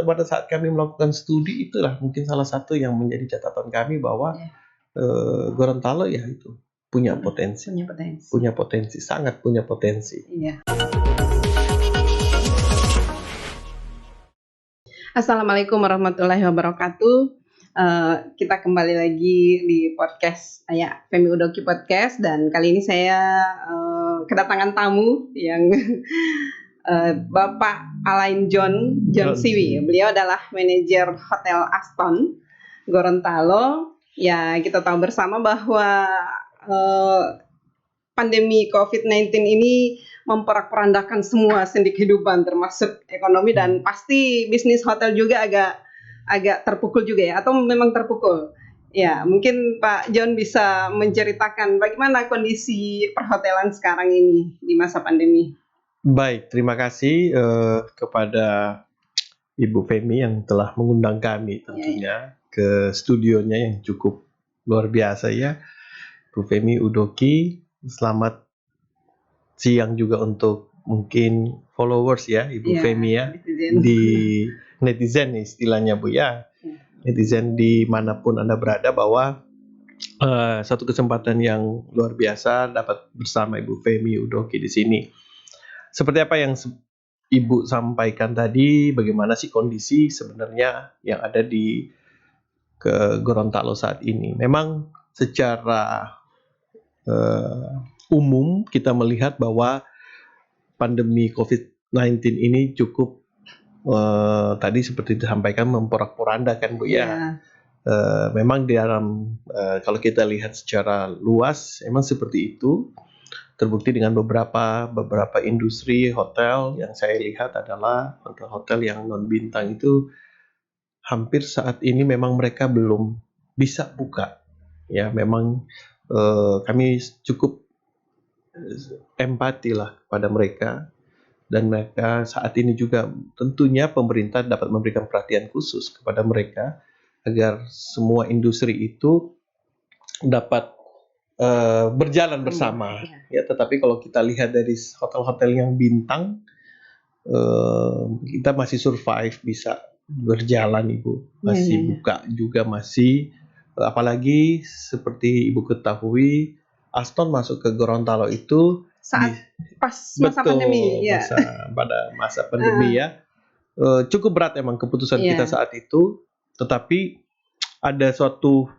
pada saat kami melakukan studi itulah mungkin salah satu yang menjadi catatan kami bahwa Gorontalo ya itu punya potensi, sangat punya potensi. Iya. Assalamualaikum warahmatullahi wabarakatuh. Kita kembali lagi di podcast Femi Udoki Podcast, dan kali ini saya kedatangan tamu yang Bapak Alain John Siwi. Beliau adalah manajer Hotel Aston Gorontalo. Ya, kita tahu bersama bahwa pandemi COVID-19 ini memporak-porandakan semua sendi kehidupan, termasuk ekonomi, dan pasti bisnis hotel juga agak terpukul juga ya, atau memang terpukul. Ya, mungkin Pak John bisa menceritakan bagaimana kondisi perhotelan sekarang ini di masa pandemi. Baik, terima kasih kepada Ibu Femi yang telah mengundang kami tentunya ke studionya yang cukup luar biasa ya. Bu Femi Udoki, selamat siang juga untuk mungkin followers ya Ibu Femi ya, netizen. Di netizen istilahnya Bu ya, netizen dimanapun Anda berada, bahwa satu kesempatan yang luar biasa dapat bersama Ibu Femi Udoki di sini. Seperti apa yang Ibu sampaikan tadi, bagaimana sih kondisi sebenarnya yang ada di Gorontalo saat ini. Memang secara umum kita melihat bahwa pandemi COVID-19 ini cukup tadi seperti disampaikan memporak-porandakan Bu ya. Memang di dalam kalau kita lihat secara luas memang seperti itu. Terbukti dengan beberapa industri hotel yang saya lihat adalah hotel-hotel yang non bintang itu hampir saat ini memang mereka belum bisa buka. Ya, memang kami cukup empati lah pada mereka, dan mereka saat ini juga tentunya pemerintah dapat memberikan perhatian khusus kepada mereka agar semua industri itu dapat berjalan bersama. Ya, tetapi kalau kita lihat dari hotel-hotel yang bintang, kita masih survive, bisa berjalan Ibu, masih buka juga masih. Apalagi seperti Ibu ketahui, Aston masuk ke Gorontalo itu pas masa pandemi ya. Pada masa pandemi ya. Cukup berat emang keputusan kita saat itu, tetapi ada suatu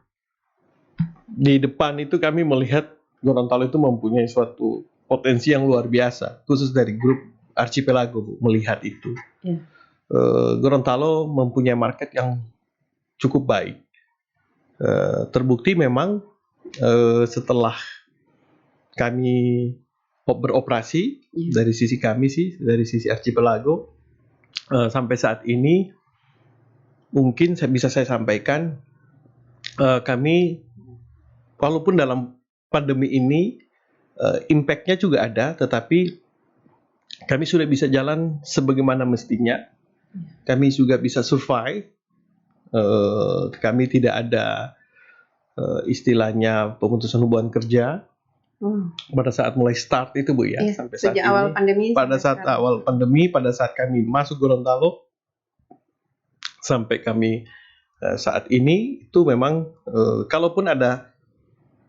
di depan itu kami melihat Gorontalo itu mempunyai suatu potensi yang luar biasa, khusus dari grup Archipelago Bu, melihat itu. Gorontalo mempunyai market yang cukup baik. Terbukti memang setelah kami beroperasi, dari sisi kami sih, dari sisi Archipelago, sampai saat ini mungkin bisa saya sampaikan, kami walaupun dalam pandemi ini impact-nya juga ada, tetapi kami sudah bisa jalan sebagaimana mestinya. Kami juga bisa survive. Kami tidak ada istilahnya pemutusan hubungan kerja pada saat mulai start itu Bu ya, sampai saat ini. Awal pandemi. Awal pandemi, pada saat kami masuk Gorontalo sampai kami saat ini itu memang kalaupun ada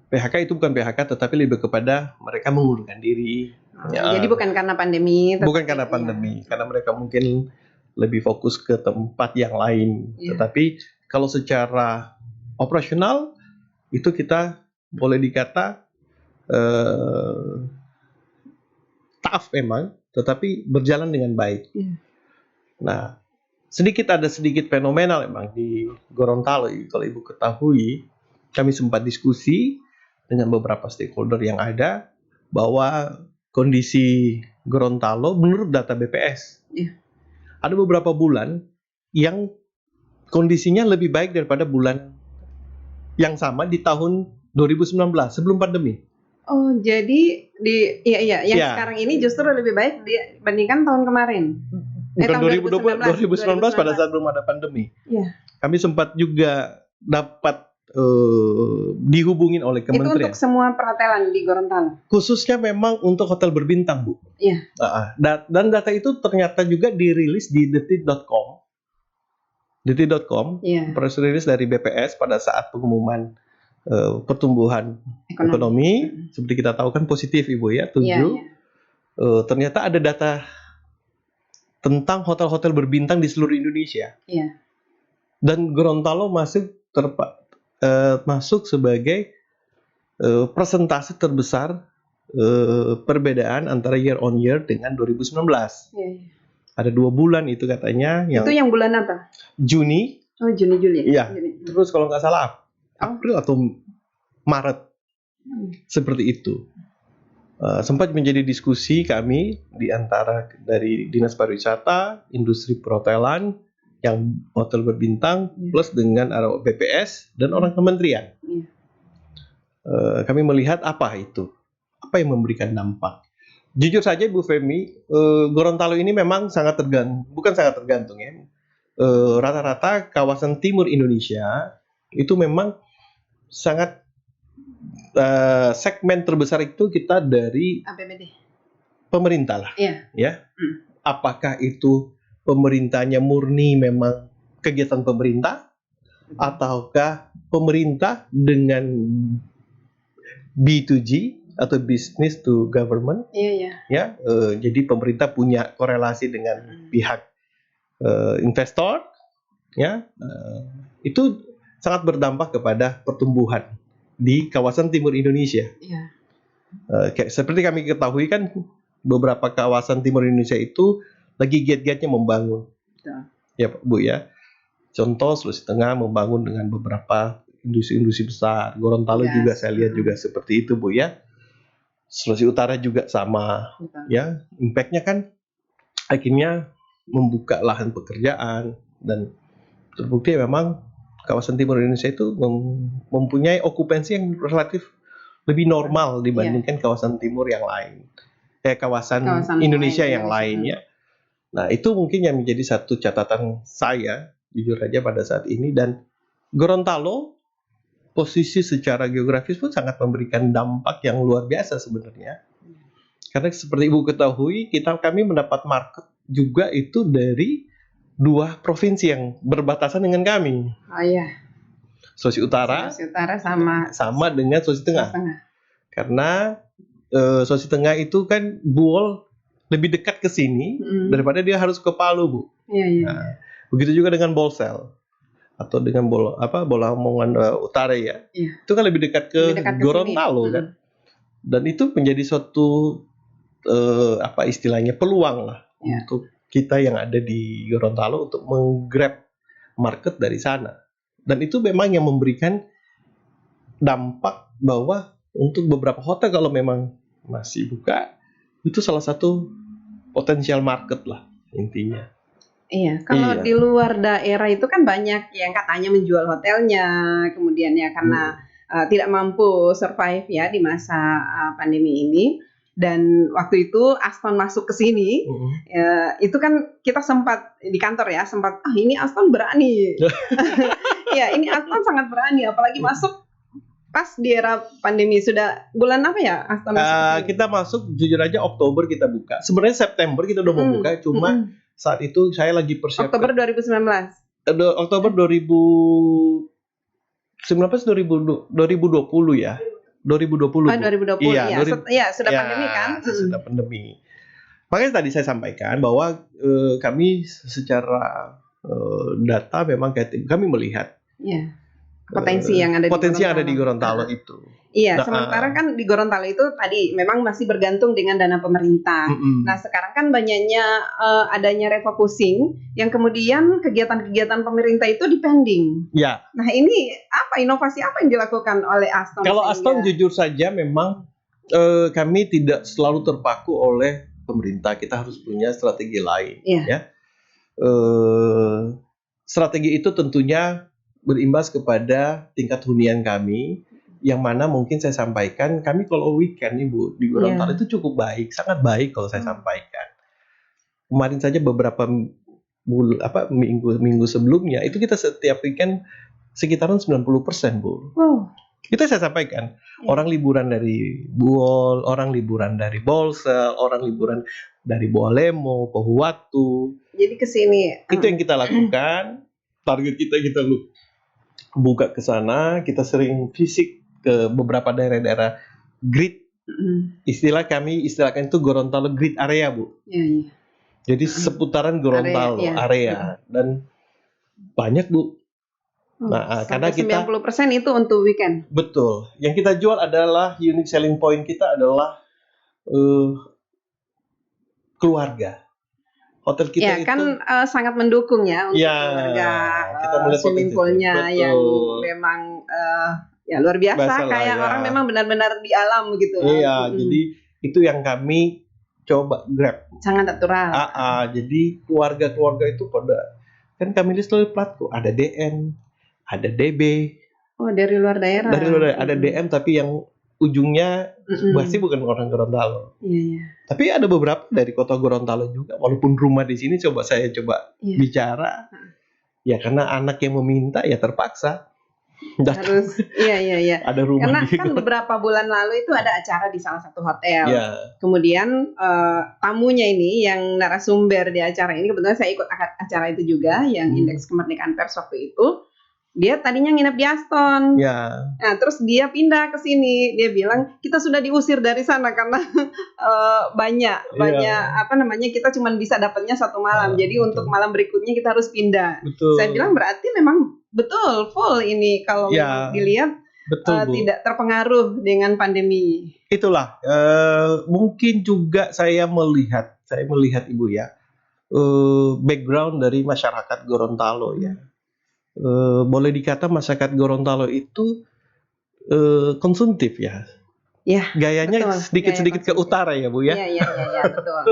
PHK, itu bukan PHK tetapi lebih kepada mereka mengundurkan diri. Jadi bukan karena pandemi. Bukan karena pandemi, karena mereka mungkin lebih fokus ke tempat yang lain. Tetapi kalau secara operasional itu kita boleh dikata tough memang, tetapi berjalan dengan baik. Nah, ada sedikit fenomenal memang di Gorontalo. Kalau Ibu ketahui, kami sempat diskusi dengan beberapa stakeholder yang ada bahwa kondisi Gorontalo menurut data BPS ada beberapa bulan yang kondisinya lebih baik daripada bulan yang sama di tahun 2019 sebelum pandemi. Oh, jadi sekarang ini justru lebih baik dibandingkan tahun kemarin. Bukan 2019 pada saat belum ada pandemi. Kami sempat juga dapat dihubungin oleh kementerian. Itu untuk semua perhotelan di Gorontalo? Khususnya memang untuk hotel berbintang Bu. Dan data itu ternyata juga dirilis di detik.com. Detik.com, Iya. press release dari BPS pada saat pengumuman pertumbuhan ekonomi, seperti kita tahu kan positif Ibu ya, 7. Iya, iya. Ternyata ada data tentang hotel-hotel berbintang di seluruh Indonesia. Iya. Dan Gorontalo masuk sebagai persentase terbesar perbedaan antara year on year dengan 2019. Iya. Ada 2 bulan itu katanya. Itu yang bulan apa? Juni. Oh, Juni Juli. Iya. Juni. Terus kalau nggak salah April atau Maret. Seperti itu. Sempat menjadi diskusi kami di antara dari Dinas Pariwisata, industri perhotelan, yang hotel berbintang, plus dengan BPS dan orang kementerian. Kami melihat apa itu, apa yang memberikan dampak. Jujur saja Bu Femi, Gorontalo ini memang bukan sangat tergantung ya. Rata-rata kawasan timur Indonesia itu memang sangat segmen terbesar itu kita dari APBD. Pemerintah lah. Iya. Ya. Apakah itu pemerintahnya murni memang kegiatan pemerintah, ataukah pemerintah dengan B2G atau business to government? Iya. Ya, jadi pemerintah punya korelasi dengan pihak investor, ya, itu sangat berdampak kepada pertumbuhan di kawasan timur Indonesia. Iya. Seperti kami ketahui kan beberapa kawasan timur Indonesia itu lagi giat-giatnya membangun. Betul. Ya Pak Bu ya. Contoh Sulawesi Tengah membangun dengan beberapa industri-industri besar. Gorontalo juga saya lihat juga seperti itu Bu ya. Sulawesi Utara juga sama. Betul. Ya, impact-nya kan akhirnya membuka lahan pekerjaan dan terbukti memang kawasan timur Indonesia itu mempunyai okupansi yang relatif lebih normal dibandingkan kawasan timur yang lain. Kawasan Indonesia yang lain ya. Nah, itu mungkin yang menjadi satu catatan saya jujur aja pada saat ini, dan Gorontalo posisi secara geografis pun sangat memberikan dampak yang luar biasa sebenarnya. Karena seperti Ibu ketahui, kami mendapat market juga itu dari 2 provinsi yang berbatasan dengan kami. Oh iya. Sulawesi Utara sama dengan Sulawesi Tengah. Karena Sulawesi Tengah itu kan Buol lebih dekat ke sini daripada dia harus ke Palu, Bu. Iya. Nah, begitu juga dengan Bolsel atau dengan Lamongan Utara ya. Iya. Itu kan lebih dekat ke Gorontalo kan. Dan itu menjadi suatu istilahnya peluang lah untuk kita yang ada di Gorontalo untuk menggrab market dari sana. Dan itu memang yang memberikan dampak bahwa untuk beberapa hotel kalau memang masih buka, itu salah satu potensial market lah intinya. Iya, kalau di luar daerah itu kan banyak yang katanya menjual hotelnya, kemudian ya karena tidak mampu survive ya di masa pandemi ini. Dan waktu itu Aston masuk ke sini, itu kan kita sempat di kantor ya, ini Aston berani. Ya, ini Aston sangat berani, apalagi masuk pas di era pandemi. Sudah bulan apa ya Aston masuk? Kita masuk jujur aja Oktober kita buka. Sebenarnya September kita udah mau buka, cuma saat itu saya lagi persiapkan. Oktober 2019. Oktober 2019 2020 ya. 2020. 2020 ya. Sudah pandemi kan? Sudah pandemi. Makanya tadi saya sampaikan bahwa kami secara data memang kami melihat potensi yang ada di Gorontalo itu. Iya, sementara kan di Gorontalo itu tadi memang masih bergantung dengan dana pemerintah. Nah, sekarang kan banyaknya adanya refocusing yang kemudian kegiatan-kegiatan pemerintah itu dipending. Ya. Nah, ini inovasi apa yang dilakukan oleh Aston? Kalau Aston jujur saja memang kami tidak selalu terpaku oleh pemerintah. Kita harus punya strategi lain. Ya. Strategi itu tentunya berimbas kepada tingkat hunian kami, yang mana mungkin saya sampaikan, kami kalau weekend nih Bu di Gorontalo itu cukup baik, sangat baik kalau saya sampaikan. Kemarin saja beberapa minggu sebelumnya itu kita setiap weekend sekitaran 90% Bu. Itu saya sampaikan. Orang liburan dari Buol, orang liburan dari Bolsel, orang liburan dari Bualemo, Pohuwatu. Jadi ke sini. Itu yang kita lakukan. target kita buka ke sana, kita sering fisik ke beberapa daerah-daerah grid. Istilahkan itu Gorontalo grid area, Bu. Iya. Jadi seputaran Gorontalo area. Dan banyak, Bu. Nah, karena Sampai kita 90% itu untuk weekend. betul. Yang kita jual adalah unique selling point kita adalah keluarga. Hotel kita Ya itu kan sangat mendukung ya untuk keluarga. kita melihat Swimming potensi itu. poolnya Betul. yang memang ya luar biasa, Masalah, kayak ya. orang memang benar-benar di alam gitu. Iya, jadi itu yang kami coba grab. Sangat natural. Jadi keluarga-keluarga itu pada kan kami list melalui platform, ada DN, ada DB, Oh, dari luar daerah. ada DM tapi yang ujungnya pasti bukan orang Gorontalo. Iya. Tapi ada beberapa dari kota Gorontalo juga, walaupun rumah di sini saya coba bicara. Ya karena anak yang meminta ya terpaksa. Harus, iya. Ada rumah Karena di kan beberapa bulan lalu itu ada acara di salah satu hotel. Ya. Kemudian tamunya ini yang narasumber di acara ini, kebetulan saya ikut acara itu juga, yang Indeks Kemerdekaan Pers waktu itu. Dia tadinya nginep di Aston. Ya. Nah, terus dia pindah ke sini. Dia bilang kita sudah diusir dari sana karena banyak kita cuma bisa dapatnya satu malam. Jadi betul. untuk malam berikutnya kita harus pindah. Betul. Saya bilang berarti memang betul full ini kalau memang dilihat tidak terpengaruh dengan pandemi. Itulah mungkin juga saya melihat Ibu ya background dari masyarakat Gorontalo ya. Boleh dikata masyarakat Gorontalo itu konsumtif ya. Ya, gayanya sedikit-sedikit ke utara ya, Bu ya. Iya, betul.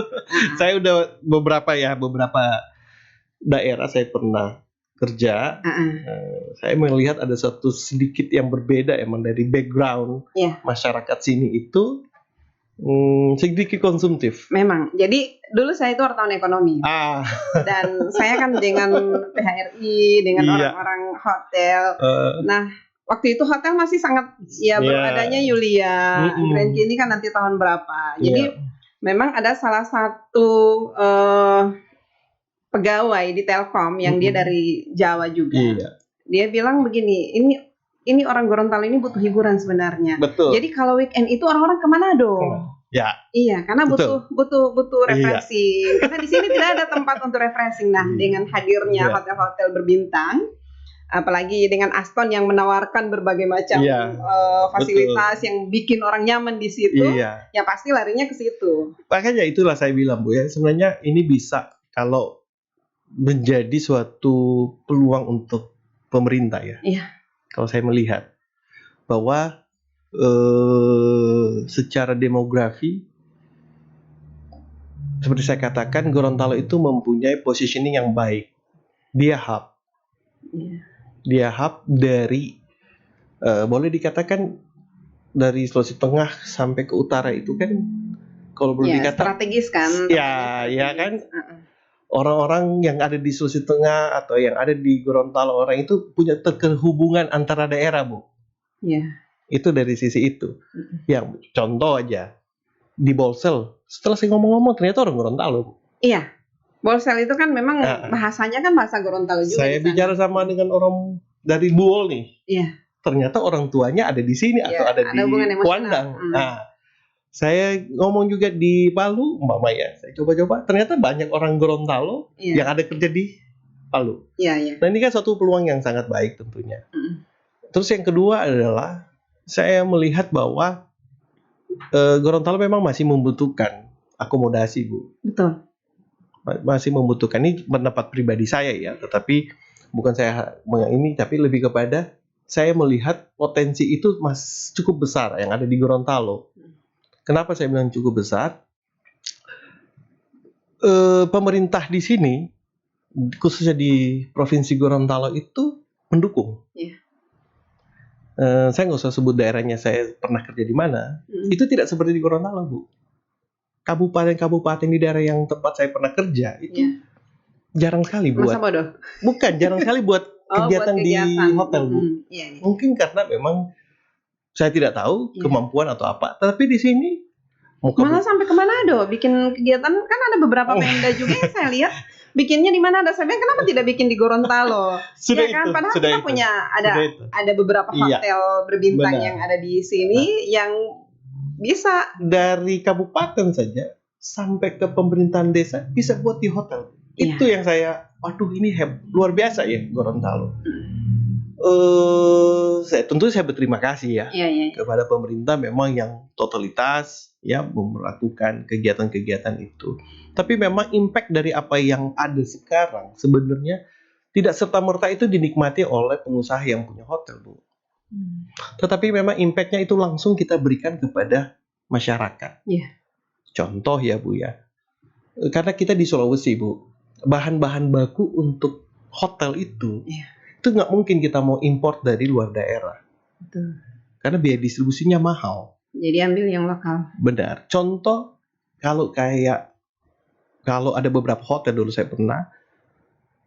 Saya udah beberapa daerah saya pernah kerja. Saya melihat ada satu sedikit yang berbeda emang dari background masyarakat sini itu sedikit konsumtif. Memang. Jadi dulu saya itu wartawan ekonomi. Dan saya kan dengan PHRI, dengan orang-orang hotel. Nah, waktu itu hotel masih sangat baru adanya Yulia. Grand Key ini kan nanti tahun berapa. Jadi memang ada salah satu pegawai di Telkom yang dia dari Jawa juga. Dia bilang begini, ini orang Gorontalo ini butuh hiburan sebenarnya. Betul. Jadi kalau weekend itu orang-orang kemana dong? Ya. Iya, karena butuh refreshing. Karena di sini tidak ada tempat untuk refreshing. Nah, dengan hadirnya hotel-hotel berbintang, apalagi dengan Aston yang menawarkan berbagai macam fasilitas yang bikin orang nyaman di situ, ya pasti larinya ke situ. Makanya itulah saya bilang, Bu ya, sebenarnya ini bisa kalau menjadi suatu peluang untuk pemerintah ya. Iya. Kalau saya melihat bahwa secara demografi seperti saya katakan Gorontalo itu mempunyai positioning yang baik. Dia hub. Dia hub dari boleh dikatakan dari Sulawesi Tengah sampai ke utara itu kan kalau boleh dikatakan strategis kan. Ya kan. Orang-orang yang ada di Sulawesi Tengah atau yang ada di Gorontalo orang itu punya terhubungan antara daerah, Bu. Iya. Itu dari sisi itu. Yang contoh aja di Bolsel, setelah saya ngomong-ngomong ternyata orang Gorontalo. Iya. Bolsel itu kan memang bahasanya kan bahasa Gorontalo juga. Saya bicara sama dengan orang dari Buol nih. Iya. Ternyata orang tuanya ada di sini atau ada di Kuandang. Nah, saya ngomong juga di Palu, Mama ya. Saya coba-coba, ternyata banyak orang Gorontalo yang ada kerja di Palu. Iya. Nah, ini kan suatu peluang yang sangat baik tentunya. Terus yang kedua adalah saya melihat bahwa Gorontalo memang masih membutuhkan akomodasi, Bu. Betul. Masih membutuhkan, ini pendapat pribadi saya ya, tetapi bukan saya ini, tapi lebih kepada saya melihat potensi itu cukup besar yang ada di Gorontalo. Kenapa saya bilang cukup besar? Pemerintah di sini, khususnya di Provinsi Gorontalo itu mendukung. Saya nggak usah sebut daerahnya, saya pernah kerja di mana. Itu tidak seperti di Gorontalo, Bu. Kabupaten-kabupaten di daerah yang tempat saya pernah kerja itu jarang sekali buat. Masa bodoh? Bukan, jarang sekali buat kegiatan di hotel, Bu. Mungkin karena memang saya tidak tahu kemampuan atau apa. Tapi di sini malah sampai ke Manado bikin kegiatan, kan ada beberapa Pemda juga yang saya lihat bikinnya di mana? Ada saya bilang kenapa tidak bikin di Gorontalo? Sudah Ya kan, itu, padahal sudah kita itu, punya sudah itu. ada beberapa Iya, hotel berbintang benar. yang ada di sini yang bisa. Dari kabupaten saja sampai ke pemerintahan desa bisa buat di hotel. Iya. Itu yang saya, waduh ini luar biasa ya Gorontalo. Saya berterima kasih ya Iya. kepada pemerintah memang yang totalitas ya melakukan kegiatan-kegiatan itu. Tapi memang impact dari apa yang ada sekarang sebenarnya tidak serta-merta itu dinikmati oleh pengusaha yang punya hotel, Bu. Tetapi memang impact-nya itu langsung kita berikan kepada masyarakat. Iya. Contoh ya, Bu ya. Karena kita di Sulawesi, Bu, bahan-bahan baku untuk hotel itu itu nggak mungkin kita mau import dari luar daerah. Betul. Karena biaya distribusinya mahal. Jadi ambil yang lokal. Benar. Contoh kalau ada beberapa hotel dulu saya pernah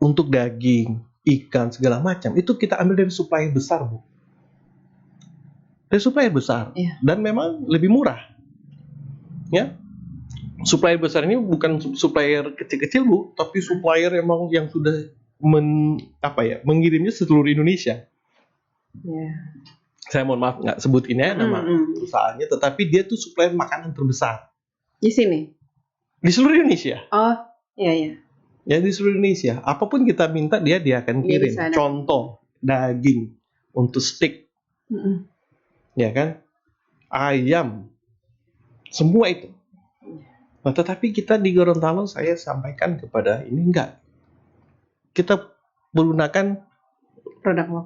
untuk daging, ikan segala macam itu kita ambil dari supplier besar, Bu. Dari supplier besar. Iya. Dan memang lebih murah. Ya. Supplier besar ini bukan supplier kecil-kecil, Bu, tapi supplier emang yang sudah mengirimnya seluruh Indonesia. Iya. Saya mohon maaf nggak sebutin ya nama perusahaannya, tetapi dia tuh supplier makanan terbesar Di sini. di seluruh Indonesia. Oh, iya. Ya di seluruh Indonesia. Apapun kita minta dia akan Dia kirim. bisa ada. Contoh daging untuk steak, ya kan, ayam, semua itu. Nah, tetapi kita di Gorontalo saya sampaikan kepada ini enggak. Kita menggunakan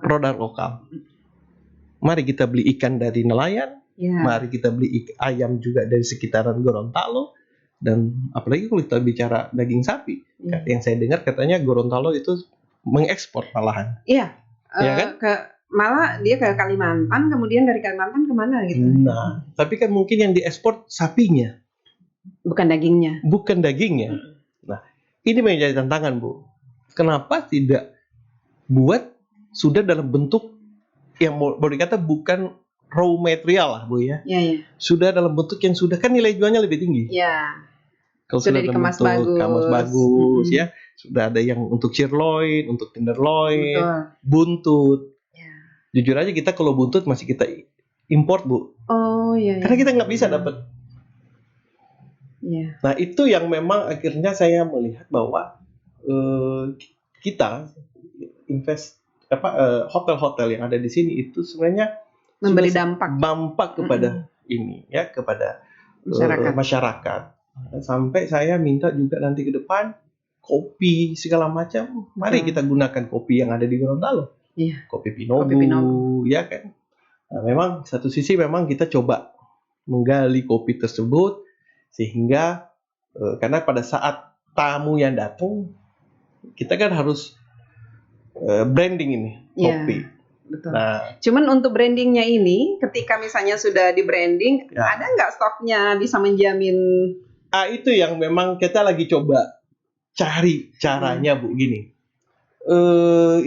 produk lokal. Mari kita beli ikan dari nelayan, mari kita beli ayam juga dari sekitaran Gorontalo, dan apalagi kalau kita bicara daging sapi, yang saya dengar katanya Gorontalo itu mengekspor malahan. Iya, ya kan? Malah dia ke Kalimantan, kemudian dari Kalimantan kemana gitu. Nah, tapi kan mungkin yang diekspor sapinya, bukan dagingnya. Nah, ini menjadi tantangan, Bu. Kenapa tidak buat sudah dalam bentuk yang boleh dikata bukan raw material lah, Bu ya. Iya. Sudah dalam bentuk yang sudah kan nilai jualnya lebih tinggi. Iya. Kalau sudah dikemas bagus ya. Sudah ada yang untuk sirloin, untuk tenderloin, buntut. Ya. Jujur aja kita kalau buntut masih kita import, Bu. Oh iya. Karena kita nggak bisa dapat. Iya. Nah, itu yang memang akhirnya saya melihat bahwa kita hotel-hotel yang ada di sini itu sebenarnya memberi dampak kepada ini ya, kepada masyarakat. Sampai saya minta juga nanti ke depan kopi segala macam, mari kita gunakan kopi yang ada di Gorontalo. Iya. Kopi Pinogu, ya kan. Nah, memang satu sisi memang kita coba menggali kopi tersebut sehingga karena pada saat tamu yang datang kita kan harus branding ini kopi. Betul. Nah, cuman untuk brandingnya ini, ketika misalnya sudah di branding, ada nggak stoknya bisa menjamin? Itu yang memang kita lagi coba cari caranya, Bu. Gini,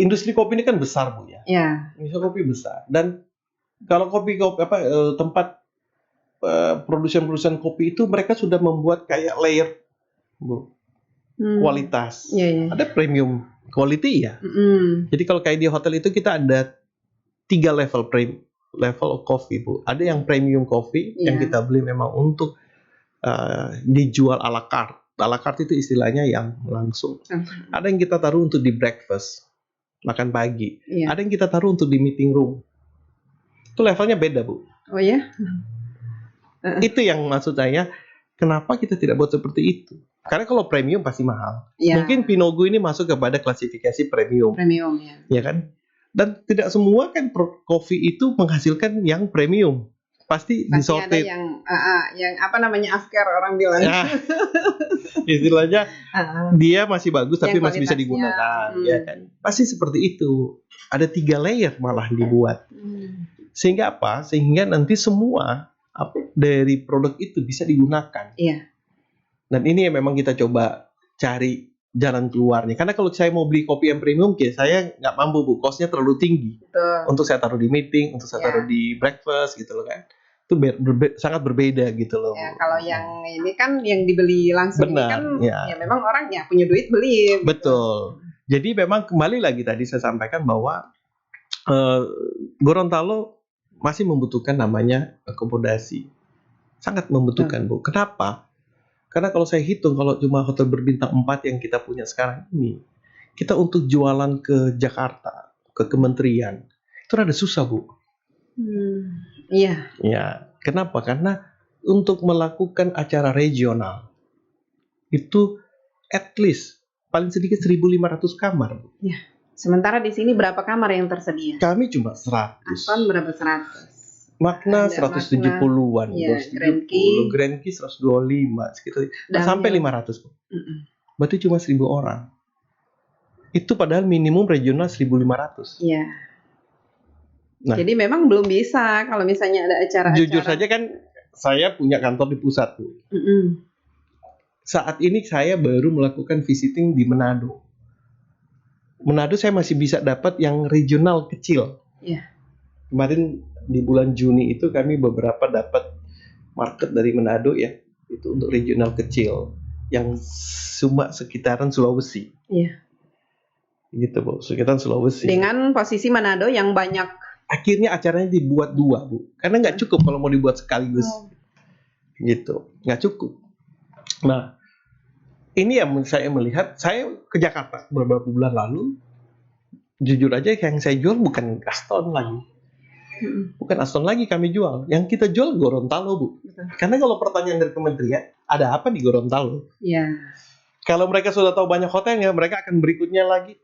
industri kopi ini kan besar, Bu ya. Iya. Industri kopi besar. Dan kalau tempat produsen kopi itu mereka sudah membuat kayak layer, Bu. Kualitas. Iya. Ada premium quality ya. Jadi kalau kayak di hotel itu kita ada 3 level coffee, Bu. Ada yang premium coffee yang kita beli memang untuk dijual à la carte. À la carte itu istilahnya yang langsung. Ada yang kita taruh untuk di breakfast, makan pagi. Ada yang kita taruh untuk di meeting room. Itu levelnya beda, Bu. Oh ya? Itu yang maksud saya, kenapa kita tidak buat seperti itu? Karena kalau premium pasti mahal. Mungkin Pinogu ini masuk kepada klasifikasi premium. Premium, ya. Ya kan? Dan tidak semua kan kopi itu menghasilkan yang premium. Pasti disortir. Ada yang apa namanya, after orang bilang. Ya, istilahnya dia masih bagus tapi masih bisa digunakan, ya kan? Pasti seperti itu. Ada 3 layer malah dibuat. Sehingga apa? Sehingga nanti semua dari produk itu bisa digunakan. Iya. Dan ini yang memang kita coba cari jalan keluarnya. Karena kalau saya mau beli kopi yang premium, saya nggak mampu, Bu. Cost-nya terlalu tinggi. Betul. Untuk saya taruh di meeting, untuk saya taruh di breakfast gitu loh kan. itu sangat berbeda gitu loh. Ya, kalau yang ini kan yang dibeli langsung ini Benar, kan ya. ya memang orang ya punya duit beli. Betul. Jadi memang kembali lagi tadi saya sampaikan bahwa Gorontalo masih membutuhkan namanya akomodasi. Sangat membutuhkan, Bu. Kenapa? Karena kalau saya hitung, kalau cuma hotel berbintang 4 yang kita punya sekarang ini, kita untuk jualan ke Jakarta, ke kementerian, itu rada susah, Bu. Iya. Ya, kenapa? Karena untuk melakukan acara regional, itu at least paling sedikit 1.500 kamar, Bu. Ya. Sementara di sini berapa kamar yang tersedia? Kami cuma 100. Aston berapa 100? Makna Ada 170-an, Iya, 270, Grand Key 125, sekitar sampai 500. Berarti cuma 1.000 orang. Itu padahal minimum regional 1.500. Iya. Nah, jadi memang belum bisa kalau misalnya ada acara-acara. Jujur saja kan saya punya kantor di pusat, Bu. Saat ini saya baru melakukan visiting di Manado. Manado saya masih bisa dapat yang regional kecil. Iya. Kemarin di bulan Juni itu kami beberapa dapat market dari Manado ya, itu untuk regional kecil yang cuma sekitaran Sulawesi. Iya. Gitu, Bu, sekitaran Sulawesi. Dengan posisi Manado yang banyak. Akhirnya acaranya dibuat 2, Bu, karena nggak cukup kalau mau dibuat sekaligus. Gitu, nggak cukup. Nah, ini yang saya melihat, saya ke Jakarta beberapa bulan lalu, jujur aja yang saya jual bukan Aston lagi. Bukan Aston lagi kami jual. Yang kita jual Gorontalo, Bu. Karena kalau pertanyaan dari kementerian, ada apa di Gorontalo? Iya. Kalau mereka sudah tahu banyak hotelnya, mereka akan berikutnya lagi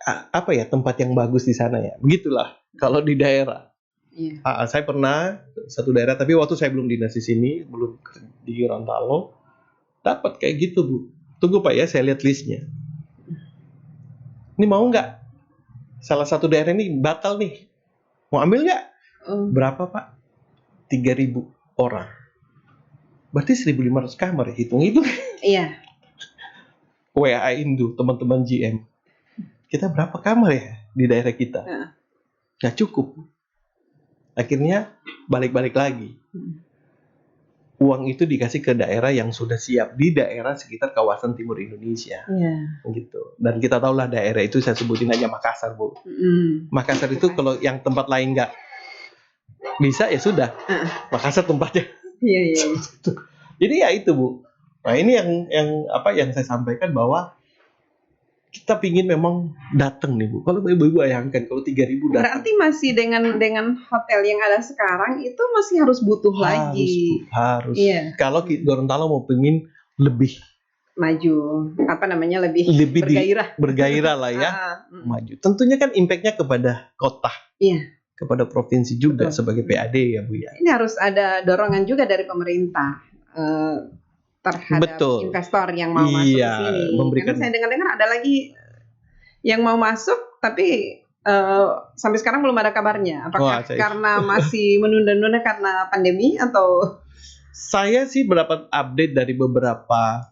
apa ya, tempat yang bagus di sana ya. Begitulah kalau di daerah. Iya. Saya pernah satu daerah, tapi waktu saya belum dinas di sini, belum di Gorontalo, dapat kayak gitu, Bu. Tunggu Pak ya, saya lihat listnya. Ini mau nggak? Salah satu daerah ini batal nih. Mau ambil nggak? Berapa, Pak? 3.000 orang. Berarti 1.500 kamar, hitung-hitung. Iya. WA Indo, teman-teman GM. Kita berapa kamar ya di daerah kita? Nggak cukup. Akhirnya balik-balik lagi. Uang itu dikasih ke daerah yang sudah siap di daerah sekitar kawasan timur Indonesia. Iya. Gitu. Dan kita tahulah daerah itu, saya sebutin aja Makassar, Bu. Makassar itu kalau yang tempat lain nggak bisa ya sudah. Makassar tempatnya. Iya. Jadi ya itu, Bu. Nah, ini yang saya sampaikan bahwa kita pingin memang datang nih, Bu. Kalau ibu-ibu bayangkan kalau 3.000 datang. Berarti masih dengan hotel yang ada sekarang itu masih harus butuh lagi. Harus. Iya. Kalau Gorontalo mau pengin lebih maju, lebih bergairah lah ya. Maju. Tentunya kan impact-nya kepada kota. Iya. Kepada provinsi juga. Betul. Sebagai PAD ya, Bu ya. Ini harus ada dorongan juga dari pemerintah terhadap investor yang mau masuk ke sini. Karena saya dengar-dengar ada lagi yang mau masuk, tapi sampai sekarang belum ada kabarnya. Apakah karena masih menunda-nunda karena pandemi atau? Saya sih mendapat update dari beberapa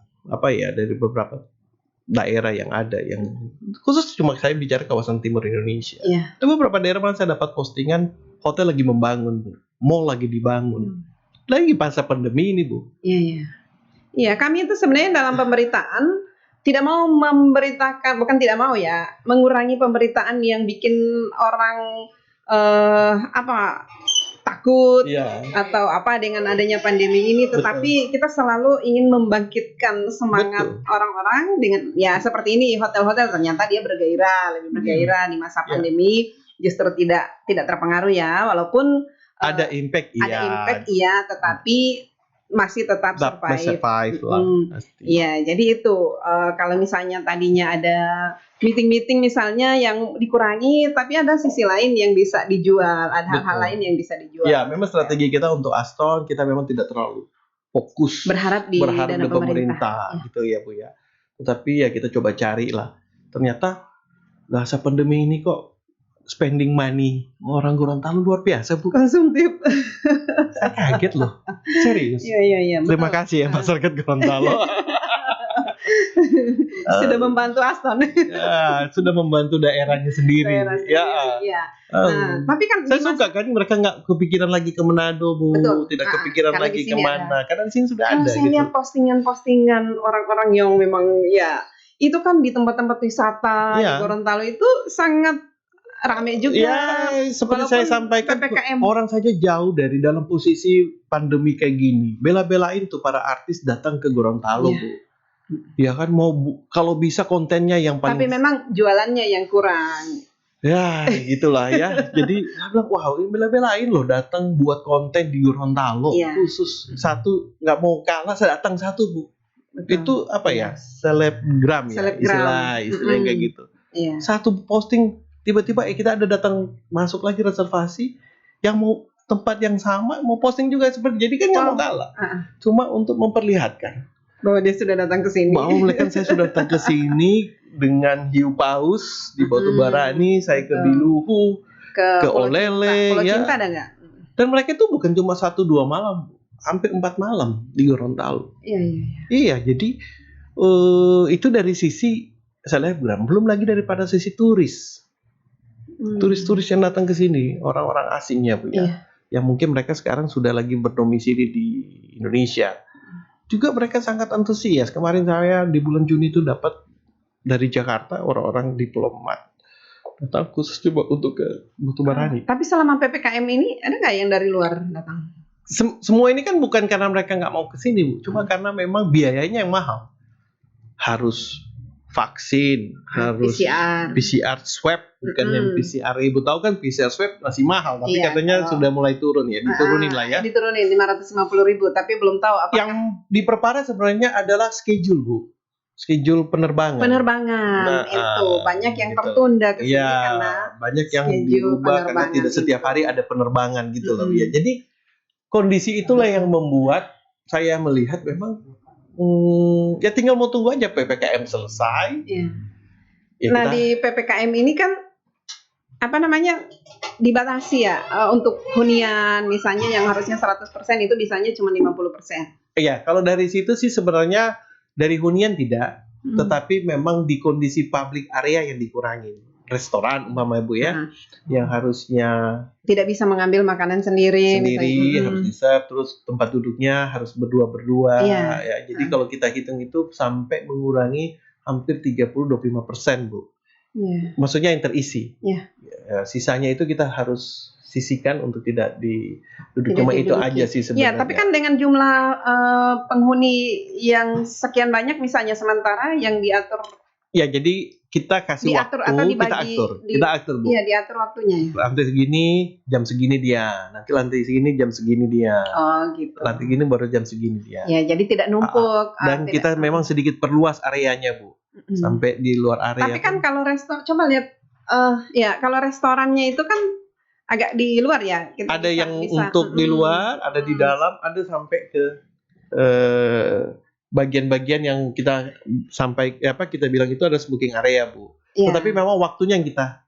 daerah yang ada, yang khusus cuma saya bicara kawasan timur Indonesia. Iya. Itu beberapa daerah mana saya dapat postingan hotel lagi membangun, Bu. Mall lagi dibangun. Lagi masa pandemi ini, Bu. Iya. Iya, kami itu sebenarnya dalam pemberitaan tidak mau memberitakan, bukan tidak mau ya, mengurangi pemberitaan yang bikin orang takut atau apa dengan adanya pandemi ini, tetapi kita selalu ingin membangkitkan semangat orang-orang dengan ya seperti ini, hotel-hotel ternyata dia lebih bergairah di masa pandemi, justru tidak terpengaruh ya, walaupun ada impact tetapi masih tetap survive lah. Iya, jadi itu kalau misalnya tadinya ada meeting misalnya yang dikurangi, tapi ada sisi lain yang bisa dijual, ada hal-hal lain yang bisa dijual. Ya, memang strategi kita untuk Aston, kita memang tidak terlalu fokus berharap di dana pemerintah gitu ya, Bu ya. Tetapi ya kita coba cari lah. Ternyata masa pandemi ini kok spending money orang Gorontalo luar biasa, Bu. Konsumtif. Saya kaget loh. Serius. Iya. Terima kasih ya masyarakat Gorontalo. Sudah membantu Aston. Ya, sudah membantu daerahnya sendiri. Daerah sendiri, ya. Nah, tapi kan Saya suka kan mereka nggak kepikiran lagi ke Manado, Bu. Betul. Tidak kepikiran karena lagi di sini kemana. Karena di sini sudah kalau ada saya gitu. lihat postingan-postingan orang-orang yang memang ya itu kan di tempat-tempat wisata di Iya. Gorontalo itu sangat ramai juga. Ya, seperti saya Walaupun sampaikan, PPKM. orang saja jauh dari dalam posisi pandemi kayak gini. Bela-belain tuh para artis datang ke Gorontalo, Iya. Bu. Ya kan kalau bisa kontennya yang paling. Tapi memang jualannya yang kurang. Ya, gitulah ya. Jadi saya bilang, wow, ini bela-belain loh datang buat konten di Gorontalo. Iya. Khusus satu, nggak mau kalah, saya datang satu, Bu. Betul. Itu apa ya? Selebgram ya, Selebgram. istilah kayak gitu. Iya. Satu posting tiba-tiba kita ada datang masuk lagi reservasi yang mau tempat yang sama mau posting juga seperti jadi kan nggak mau kalah. Cuma untuk memperlihatkan Bahwa dia sudah datang ke sini. bahwa kan saya sudah datang ke sini dengan hiu paus di Batubarani, saya ke Diluhu, ke Pulau Olele, Cinta. Pulau ya. Cinta ada nggak? Dan mereka itu bukan cuma 1-2 malam, hampir 4 malam di Gorontalo. Iya. Iya, jadi itu dari sisi selebgram, belum lagi daripada sisi turis. Turis-turis yang datang ke sini, orang-orang asingnya punya. Iya. Yang mungkin mereka sekarang sudah lagi berdomisili di Indonesia. Juga mereka sangat antusias. Kemarin saya di bulan Juni itu dapat dari Jakarta orang-orang diplomat datang khusus coba untuk ke Batubarani. Tapi selama PPKM ini ada nggak yang dari luar datang? Semua ini kan bukan karena mereka nggak mau ke sini, Bu. Cuma karena memang biayanya yang mahal. Harus vaksin, harus PCR swab, bukan yang PCR. Ibu tahu kan PCR swab masih mahal, tapi Iya, katanya sudah mulai turun ya, diturunin lah ya. Diturunin 550.000, tapi belum tahu apakah. Yang diperparah sebenarnya adalah schedule, Bu. Schedule penerbangan. Penerbangan itu banyak yang gitu. tertunda ke sini Ya, karena banyak yang schedule dirubah karena penerbangan tidak setiap itu. hari ada penerbangan gitu loh ya. Jadi kondisi itulah yang membuat saya melihat memang ya tinggal mau tunggu aja PPKM selesai. Iya. Ya Nah, di PPKM ini kan apa namanya dibatasi ya untuk hunian misalnya yang harusnya 100% itu bisanya cuma 50%. Iya, kalau dari situ sih sebenarnya dari hunian tidak, tetapi memang di kondisi public area yang dikurangin. Restoran umpama Bu ya, yang harusnya tidak bisa mengambil makanan sendiri harus di-serve, terus tempat duduknya harus berdua-berdua. Iya. Ya, jadi kalau kita hitung itu sampai mengurangi hampir 30-25%, Bu. Iya. Maksudnya yang terisi. Iya. Ya, sisanya itu kita harus sisihkan untuk tidak duduk cuma itu aja sih sebenarnya. Ya, tapi kan dengan jumlah penghuni yang sekian banyak misalnya sementara yang diatur. Ya, jadi kita kasih diatur waktu, atau dibagi, kita atur, Bu. Iya, diatur waktunya ya. Lantai segini, jam segini dia. Nanti lantai segini, jam segini dia. Oh, gitu. Lantai gini baru jam segini dia. Ya, jadi tidak numpuk. Dan kita memang sedikit perluas areanya, Bu. Sampai di luar area. Tapi kan kalau coba lihat ya kalau restorannya itu kan agak di luar ya. Kita ada yang untuk di luar, ada di dalam, ada sampai ke bagian-bagian yang kita sampai kita bilang itu ada smoking area, Bu. Ya. Tetapi memang waktunya yang kita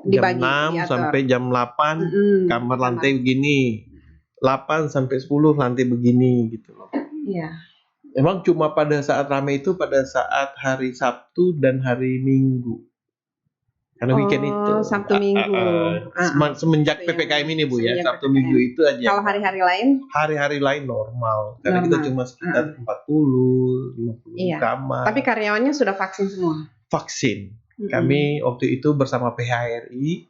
dibagi, jam 6 diatur. sampai jam 8 kamar lantai begini. 8 sampai 10 lantai begini gitu loh. Iya. Emang cuma pada saat ramai itu pada saat hari Sabtu dan hari Minggu. Karena weekend itu. Sabtu Minggu. Semenjak PPKM ini, Bu ya. Sabtu Minggu itu aja. Kalau hari-hari lain? Hari-hari lain normal. Karena kita cuma sekitar 40, 50 kamar. Tapi karyawannya sudah vaksin semua? Vaksin. Kami waktu itu bersama PHRI,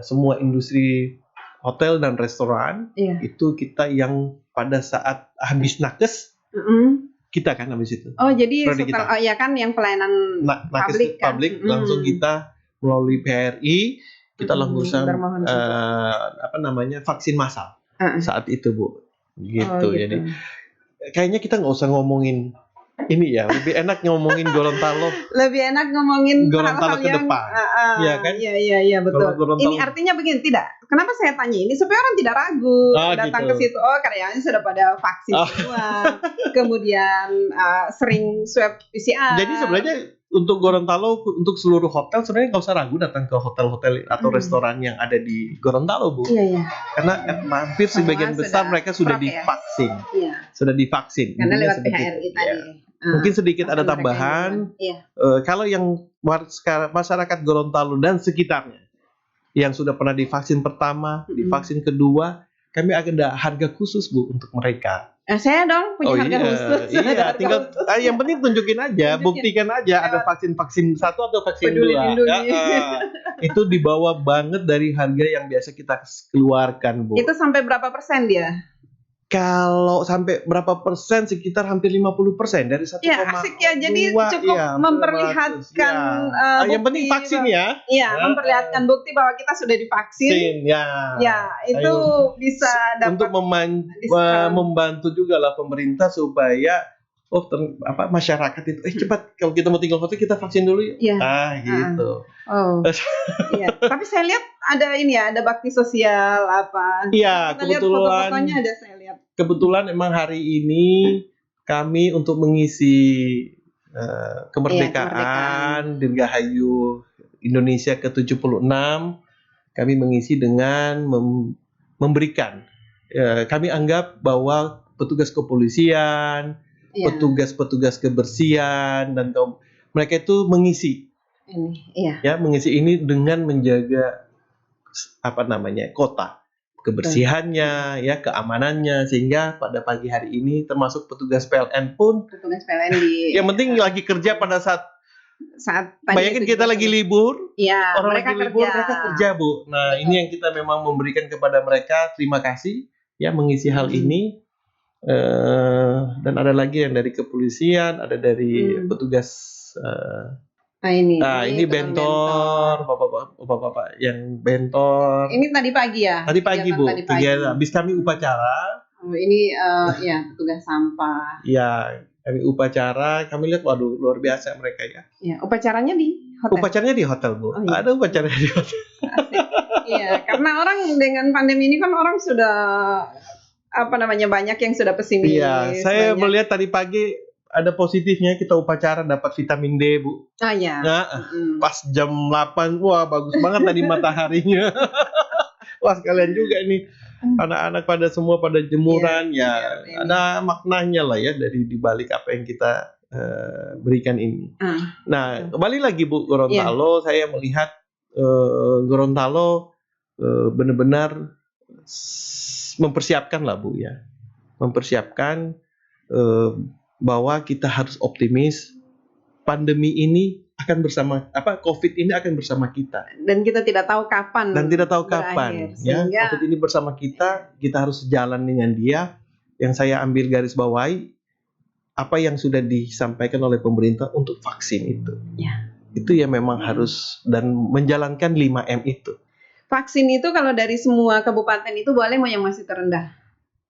semua industri hotel dan restoran, itu kita yang pada saat habis nakes, kita kan habis itu. Oh, jadi setelah ya kan yang pelayanan publik langsung kita melalui PHRI kita langsung vaksin massal saat itu, Bu. Gitu. Jadi kayaknya kita nggak usah ngomongin ini ya, lebih enak ngomongin Gorontalo. Lebih enak ngomongin Gorontalo ke depan. Iya kan? Iya betul. Ini artinya begini, tidak. Kenapa saya tanya ini supaya orang tidak ragu datang ke situ. Oh, karyawannya sudah pada vaksin semua. Kemudian sering swab PCR. Jadi sebenarnya untuk Gorontalo, untuk seluruh hotel sebenarnya nggak usah ragu datang ke hotel-hotel atau restoran yang ada di Gorontalo, Bu. Iya. Karena hampir sebagian besar mereka sudah divaksin. Iya. Sudah divaksin. Karena lewat PHRI tadi. Mungkin sedikit akan ada mereka tambahan. yang duluan. Iya. Kalau yang masyarakat Gorontalo dan sekitarnya yang sudah pernah divaksin pertama, divaksin kedua, kami ada harga khusus Bu untuk mereka. Saya dong punya harga khusus. Iya, tinggal yang penting tunjukin aja, buktikan aja ada vaksin satu atau vaksin dua. Itu di bawah banget dari harga yang biasa kita keluarkan, Bu. Itu sampai berapa persen dia? Kalau sampai berapa persen, sekitar hampir 50% dari 1,2. Ya, asik ya. Jadi cukup memperlihatkan bukti. Yang penting vaksin ya. Iya, memperlihatkan bukti bahwa kita sudah divaksin. Ya, itu bisa dapat untuk membantu juga lah pemerintah supaya masyarakat itu cepat kalau kita mau tinggal foto kita vaksin dulu ya. Gitu. Iya. Tapi saya lihat ada bakti sosial apa. Iya, kebetulan foto-fotonya ada saya lihat. Kebetulan emang hari ini kami untuk mengisi kemerdekaan Dirgahayu Indonesia ke-76 kami mengisi dengan memberikan kami anggap bahwa petugas kepolisian, petugas-petugas kebersihan dan mereka itu mengisi mengisi ini dengan menjaga kota, kebersihannya, keamanannya, sehingga pada pagi hari ini termasuk petugas PLN yang penting lagi kerja pada saat bayangin kita lagi libur, orang mereka lagi libur, mereka kerja Bu. Nah ini yang kita memang memberikan kepada mereka, terima kasih mengisi hal ini. Dan ada lagi yang dari kepolisian, ada dari petugas. Ini bentor, bapak-bapak yang bentor. Ini tadi pagi ya? Tadi pagi Bu. Habis kami upacara. Ini petugas sampah. Iya, kami upacara. Kami lihat, waduh luar biasa mereka ya. Iya, upacaranya di hotel. Upacaranya di hotel Bu. Ada upacaranya di hotel. Iya, karena orang dengan pandemi ini kan orang sudah banyak yang sudah pesimis. Iya, saya melihat tadi pagi ada positifnya, kita upacara dapat vitamin D Bu. Pas jam 8, wah bagus banget tadi mataharinya. Wah sekalian juga ini anak-anak pada semua pada jemuran ada maknanya lah ya dari dibalik apa yang kita berikan ini. Nah kembali lagi Bu Gorontalo, saya melihat Gorontalo benar-benar mempersiapkan lah Bu ya, mempersiapkan bahwa kita harus optimis pandemi ini akan bersama COVID ini akan bersama kita dan kita tidak tahu kapan sehingga COVID ini bersama kita harus sejalan dengan dia. Yang saya ambil garis bawahi apa yang sudah disampaikan oleh pemerintah untuk vaksin itu ya memang harus dan menjalankan 5M itu. Vaksin itu kalau dari semua kabupaten itu boleh mau yang masih terendah.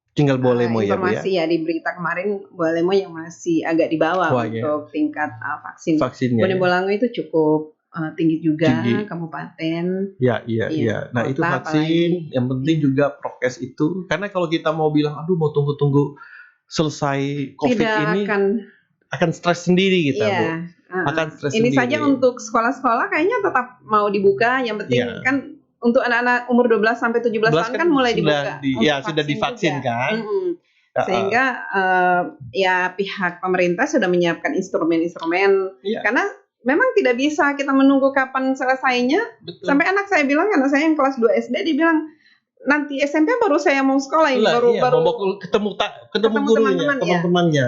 Tinggal boleh mau informasi di berita kemarin boleh mau yang masih agak di bawah untuk tingkat vaksinnya. Bone Bolango itu cukup tinggi juga kabupaten. Iya. Nah itu vaksin, yang penting juga prokes itu. Karena kalau kita mau bilang, mau tunggu selesai COVID ini, akan stres sendiri kita Bu. Akan stres ini sendiri. Saja untuk sekolah-sekolah kayaknya tetap mau dibuka. Yang penting kan untuk anak-anak umur 12 sampai 17 tahun kan mulai dibuka. Sudah divaksin juga. Kan. Sehingga pihak pemerintah sudah menyiapkan instrumen-instrumen. Karena memang tidak bisa kita menunggu kapan selesainya. Betul. Sampai anak saya bilang, anak saya yang kelas 2 SD dia bilang nanti SMP baru saya mau sekolah ini baru ketemu gurunya, teman-temannya.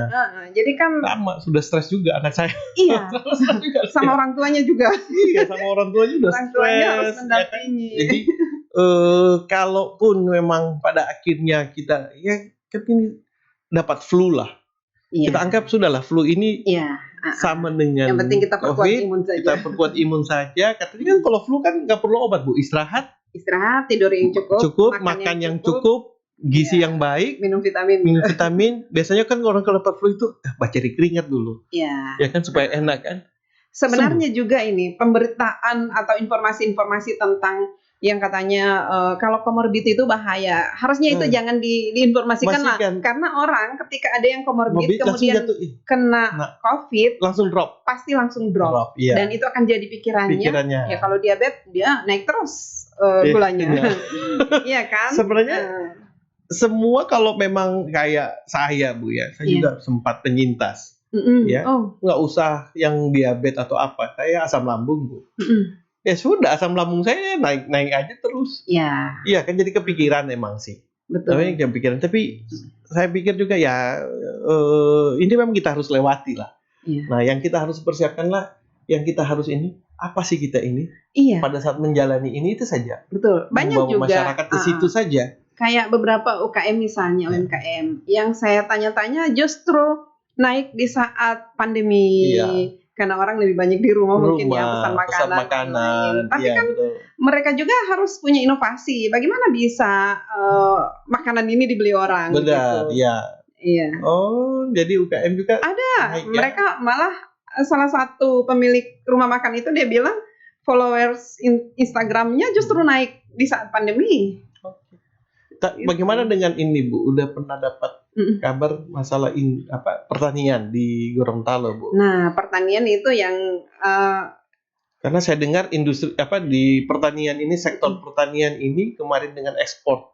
Jadi kan lama sudah stres juga anak saya. Iya. Sama orang tuanya juga. Iya, sama orang tuanya juga stres. Harus mendampingi. Jadi kalaupun memang pada akhirnya kita ini dapat flu lah. Kita anggap sudahlah flu ini sama dengan yang penting kita perkuat COVID, imun saja. Kita perkuat imun saja. Katanya kan kalau flu kan nggak perlu obat Bu, istirahat, tidur yang cukup, makan yang cukup, gizi yang baik, minum vitamin. Biasanya kan orang kalau dapat flu itu cari keringat dulu. Ya kan supaya enak kan. Sebenarnya juga ini pemberitaan atau informasi-informasi tentang yang katanya kalau komorbid itu bahaya. Harusnya itu jangan diinformasikan lah. Karena orang ketika ada yang komorbid kemudian kena COVID langsung drop. Pasti langsung drop. Dan itu akan jadi pikirannya. Ya kalau diabetes dia naik terus gulanya. Iya kan? Sebenarnya semua kalau memang kayak saya Bu ya, saya juga sempat penyintas. ya. Oh. Nggak usah yang diabetes atau apa, kayak asam lambung Bu. Mm-mm. Ya sudah, asam lambung saya naik aja terus. Ya, Iya kan, jadi kepikiran emang sih. Tapi betul. kepikiran, tapi saya pikir juga ya ini memang kita harus lewati lah. Iya. Nah, yang kita harus persiapkan lah, yang kita harus ini apa sih kita ini Iya, pada saat menjalani ini itu saja. betul. Banyak Membawa juga masyarakat ke situ saja. kayak beberapa UKM misalnya, Ya. UMKM yang saya tanya-tanya justru naik di saat pandemi. Iya. Karena orang lebih banyak di rumah mungkin ya, pesan makanan. lain. Tapi Iya, kan betul. mereka juga harus punya inovasi. Bagaimana bisa makanan ini dibeli orang? Benar, gitu. iya. Iya. Oh, jadi UKM juga Ada. naik, ya? Mereka malah salah satu pemilik rumah makan itu dia bilang followers Instagramnya justru naik di saat pandemi. Bagaimana dengan ini Bu? Udah pernah dapat kabar masalah pertanian di Gorontalo Bu? Nah, pertanian itu yang Karena saya dengar industri di pertanian ini, sektor pertanian ini kemarin dengan ekspor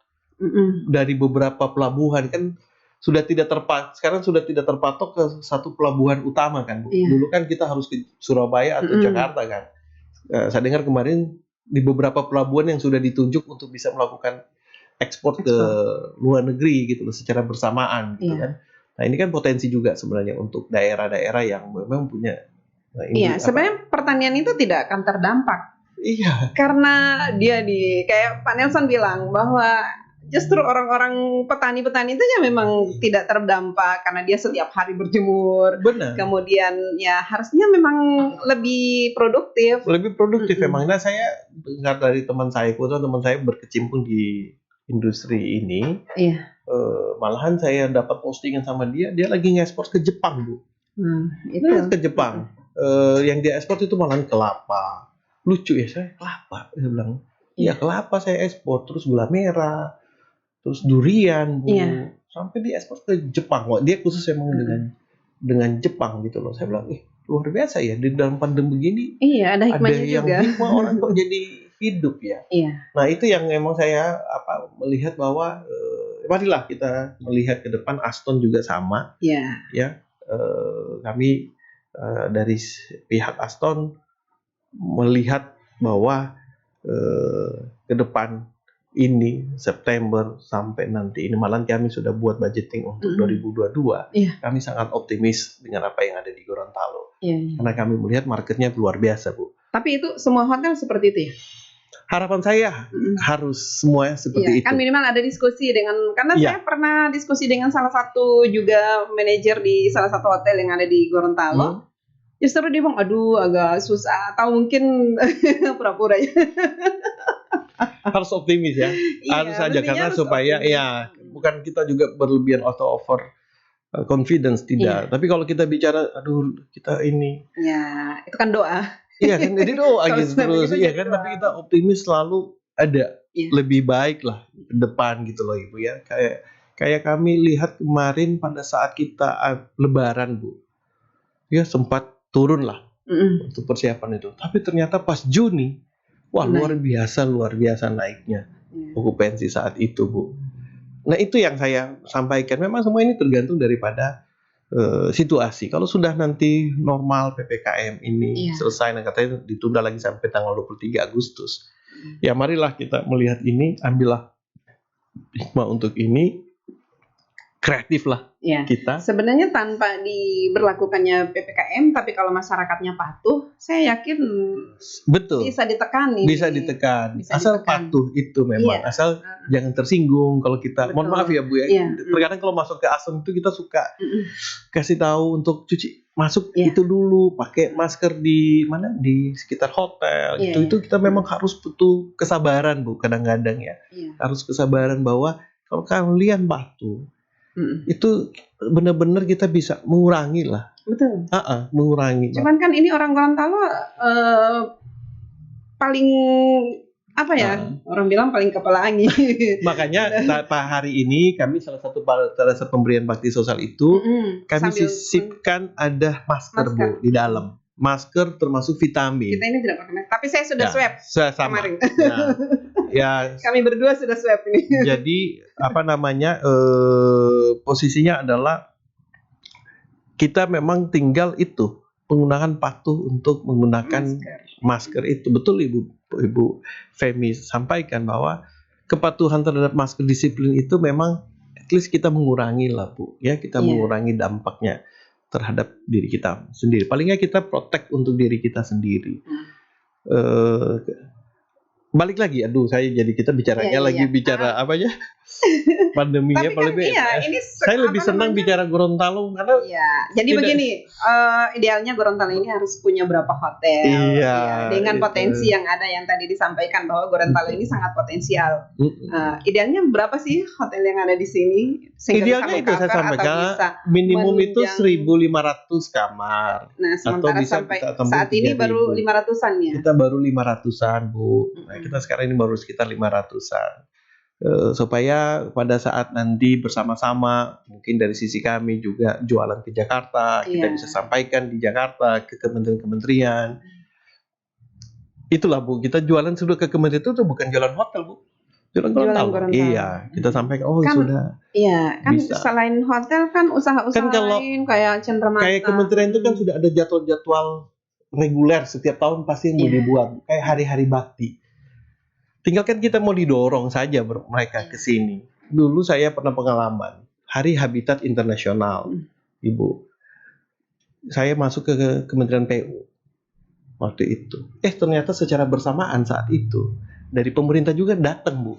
dari beberapa pelabuhan kan sekarang sudah tidak terpatok ke satu pelabuhan utama kan Bu. Iya. Dulu kan kita harus ke Surabaya atau Jakarta kan. Saya dengar kemarin di beberapa pelabuhan yang sudah ditunjuk untuk bisa melakukan ekspor ke luar negeri gitu loh, secara bersamaan gitu kan. Nah, ini kan potensi juga sebenarnya untuk daerah-daerah yang memang punya sebenarnya pertanian itu tidak akan terdampak. Iya. Karena dia kayak Pak Nelson bilang bahwa justru orang-orang petani-petani itu ya memang tidak terdampak karena dia setiap hari berjemur. Benar. Kemudian ya harusnya memang lebih produktif. Memang. Nah, saya dengar dari teman saya berkecimpung di industri ini. Iya. Malahan saya dapat postingan sama dia lagi ngekspor ke Jepang Bu. Itu ke Jepang. Yang dia ekspor itu malahan kelapa. Lucu ya, saya kelapa. Dia bilang, iya kelapa saya ekspor, terus gula merah, terus durian Bu. Iya. Sampai dia ekspor ke Jepang. Wah, dia khusus emang dengan Jepang gitu loh. Saya bilang, luar biasa ya, di dalam pandemi begini. Iya, ada hikmahnya ada yang juga. hikmah orang kok jadi hidup ya. Iya. Nah, itu yang memang saya melihat bahwa marilah kita melihat ke depan. Aston juga sama. Iya. Ya, kami dari pihak Aston melihat bahwa ke depan ini September sampai nanti ini malah kami sudah buat budgeting untuk 2022. Iya. Kami sangat optimis dengan apa yang ada di Gorontalo. Iya. Karena kami melihat marketnya luar biasa Bu. Tapi itu semua hotel seperti itu ya? Harapan saya harus semuanya seperti itu. Kan minimal ada diskusi karena saya pernah diskusi dengan salah satu juga manajer di salah satu hotel yang ada di Gorontalo. Justru dia bilang, aduh agak susah atau mungkin pura-pura ya. Harus optimis ya. Harus saja karena supaya optimis. Bukan kita juga berlebihan atau over confidence tidak. Tapi kalau kita bicara, aduh kita ini. Ya, itu kan doa. Iya kan, jadi doa gitu terus. Iya kan, tapi kita optimis selalu ada lebih baik lah ke depan gitu loh Ibu ya. Kayak kami lihat kemarin pada saat kita Lebaran Bu, ya sempat turun lah untuk persiapan itu. Tapi ternyata pas Juni, wah luar biasa naiknya okupansi saat itu Bu. Nah itu yang saya sampaikan. Memang semua ini tergantung daripada situasi. Kalau sudah nanti normal PPKM ini selesai, dan katanya ditunda lagi sampai tanggal 23 Agustus. Ya marilah kita melihat ini, ambillah hikmah untuk ini, kreatif lah kita. Sebenarnya tanpa diberlakukannya PPKM, tapi kalau masyarakatnya patuh, saya yakin bisa ditekan. Bisa ditekan. Asal patuh itu memang. Asal jangan tersinggung kalau kita. Mohon maaf ya Bu ya. Terkadang kalau masuk ke Aston itu kita suka kasih tahu untuk cuci masuk itu dulu, pakai masker di mana, di sekitar hotel. Itu kita memang harus butuh kesabaran Bu. Kadang-kadang harus kesabaran bahwa kalau kalian patuh, itu benar-benar kita bisa mengurangi lah. Betul. Mengurangi. Cuman kan ini orang Gorontalo paling orang bilang paling kepala angin. Makanya hari ini kami salah satu pemberian bakti sosial itu kami sisipkan ada masker Bu di dalam. Masker termasuk vitamin. Kita ini tidak pakai masker, tapi saya sudah swab kemarin. Kami berdua sudah swab ini. Jadi posisinya adalah kita memang tinggal itu penggunaan patuh untuk menggunakan masker itu. Betul Ibu Femi sampaikan bahwa kepatuhan terhadap masker disiplin itu memang at least kita mengurangi lah Bu, ya kita mengurangi dampaknya terhadap diri kita sendiri. Paling nggak kita protect untuk diri kita sendiri. Balik lagi, jadi kita bicaranya bicara apa ya? Pandeminya Tapi kan ini saya lebih senang bicara Gorontalo karena jadi begini, idealnya Gorontalo ini harus punya berapa hotel dengan potensi yang ada yang tadi disampaikan bahwa Gorontalo ini sangat potensial. Idealnya berapa sih hotel yang ada di sini? Idealnya itu saya sampaikan minimum itu 1.500 kamar. Nah, sementara sampai saat ini baru 500-an ya. Kita baru 500-an Bu. Nah, kita sekarang ini baru sekitar 500-an. Supaya pada saat nanti bersama-sama mungkin dari sisi kami juga jualan ke Jakarta, kita bisa sampaikan di Jakarta ke kementerian-kementerian. Itulah Bu, kita jualan sudah ke kementerian itu bukan jualan hotel Bu, jualan Gorontalo. Iya, kita sampaikan sudah. Iya, kan bisa. Selain hotel kan usaha-usaha lain kayak Cenderamata. Kayak kementerian itu kan sudah ada jadwal-jadwal reguler setiap tahun pasti yang mau dibuat, kayak hari-hari bakti. Tinggal kan kita mau didorong saja mereka ke sini. Dulu saya pernah pengalaman Hari Habitat Internasional, Ibu. Saya masuk ke Kementerian PU waktu itu. Ternyata secara bersamaan saat itu dari pemerintah juga datang Bu.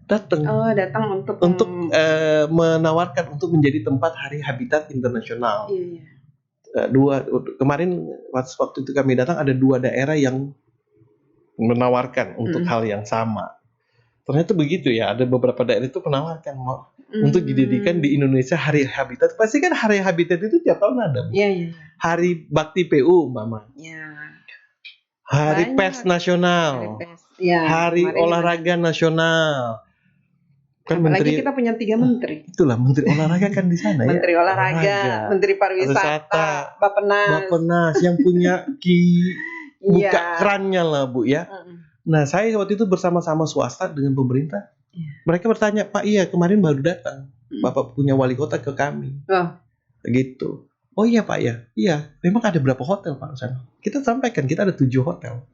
Datang. Datang untuk menawarkan untuk menjadi tempat Hari Habitat Internasional. Kemarin waktu itu kami datang ada 2 daerah yang menawarkan untuk hal yang sama. Ternyata begitu ya, ada beberapa daerah itu menawarkan untuk dijadikan di Indonesia Hari Habitat. Pasti kan Hari Habitat itu tiap tahun ada. Hari Bakti PU Mama. Hari Pers Nasional. Hari Olahraga Nasional. Kan apalagi kita punya 3 menteri. Itulah Menteri Olahraga kan di sana. Menteri Olahraga, Menteri Pariwisata, Bappenas yang punya buka kerannya lah Bu ya. Nah saya waktu itu bersama-sama swasta dengan pemerintah. Mereka bertanya, Pak kemarin baru datang. Bapak punya wali kota ke kami. Gitu. Oh iya Pak ya. Iya. Memang ada berapa hotel Pak sana? Kita sampaikan kita ada 7 hotel.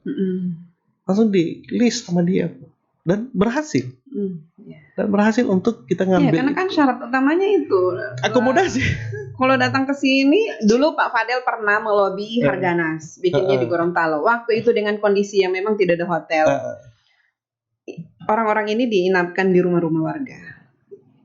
Langsung di list sama dia. Dan berhasil. Dan berhasil untuk kita ngambil. Karena kan syarat utamanya itu akomodasi. Kalau datang ke sini, dulu Pak Fadel pernah melobi Harganas, bikinnya di Gorontalo. Waktu itu dengan kondisi yang memang tidak ada hotel. Orang-orang ini diinapkan di rumah-rumah warga.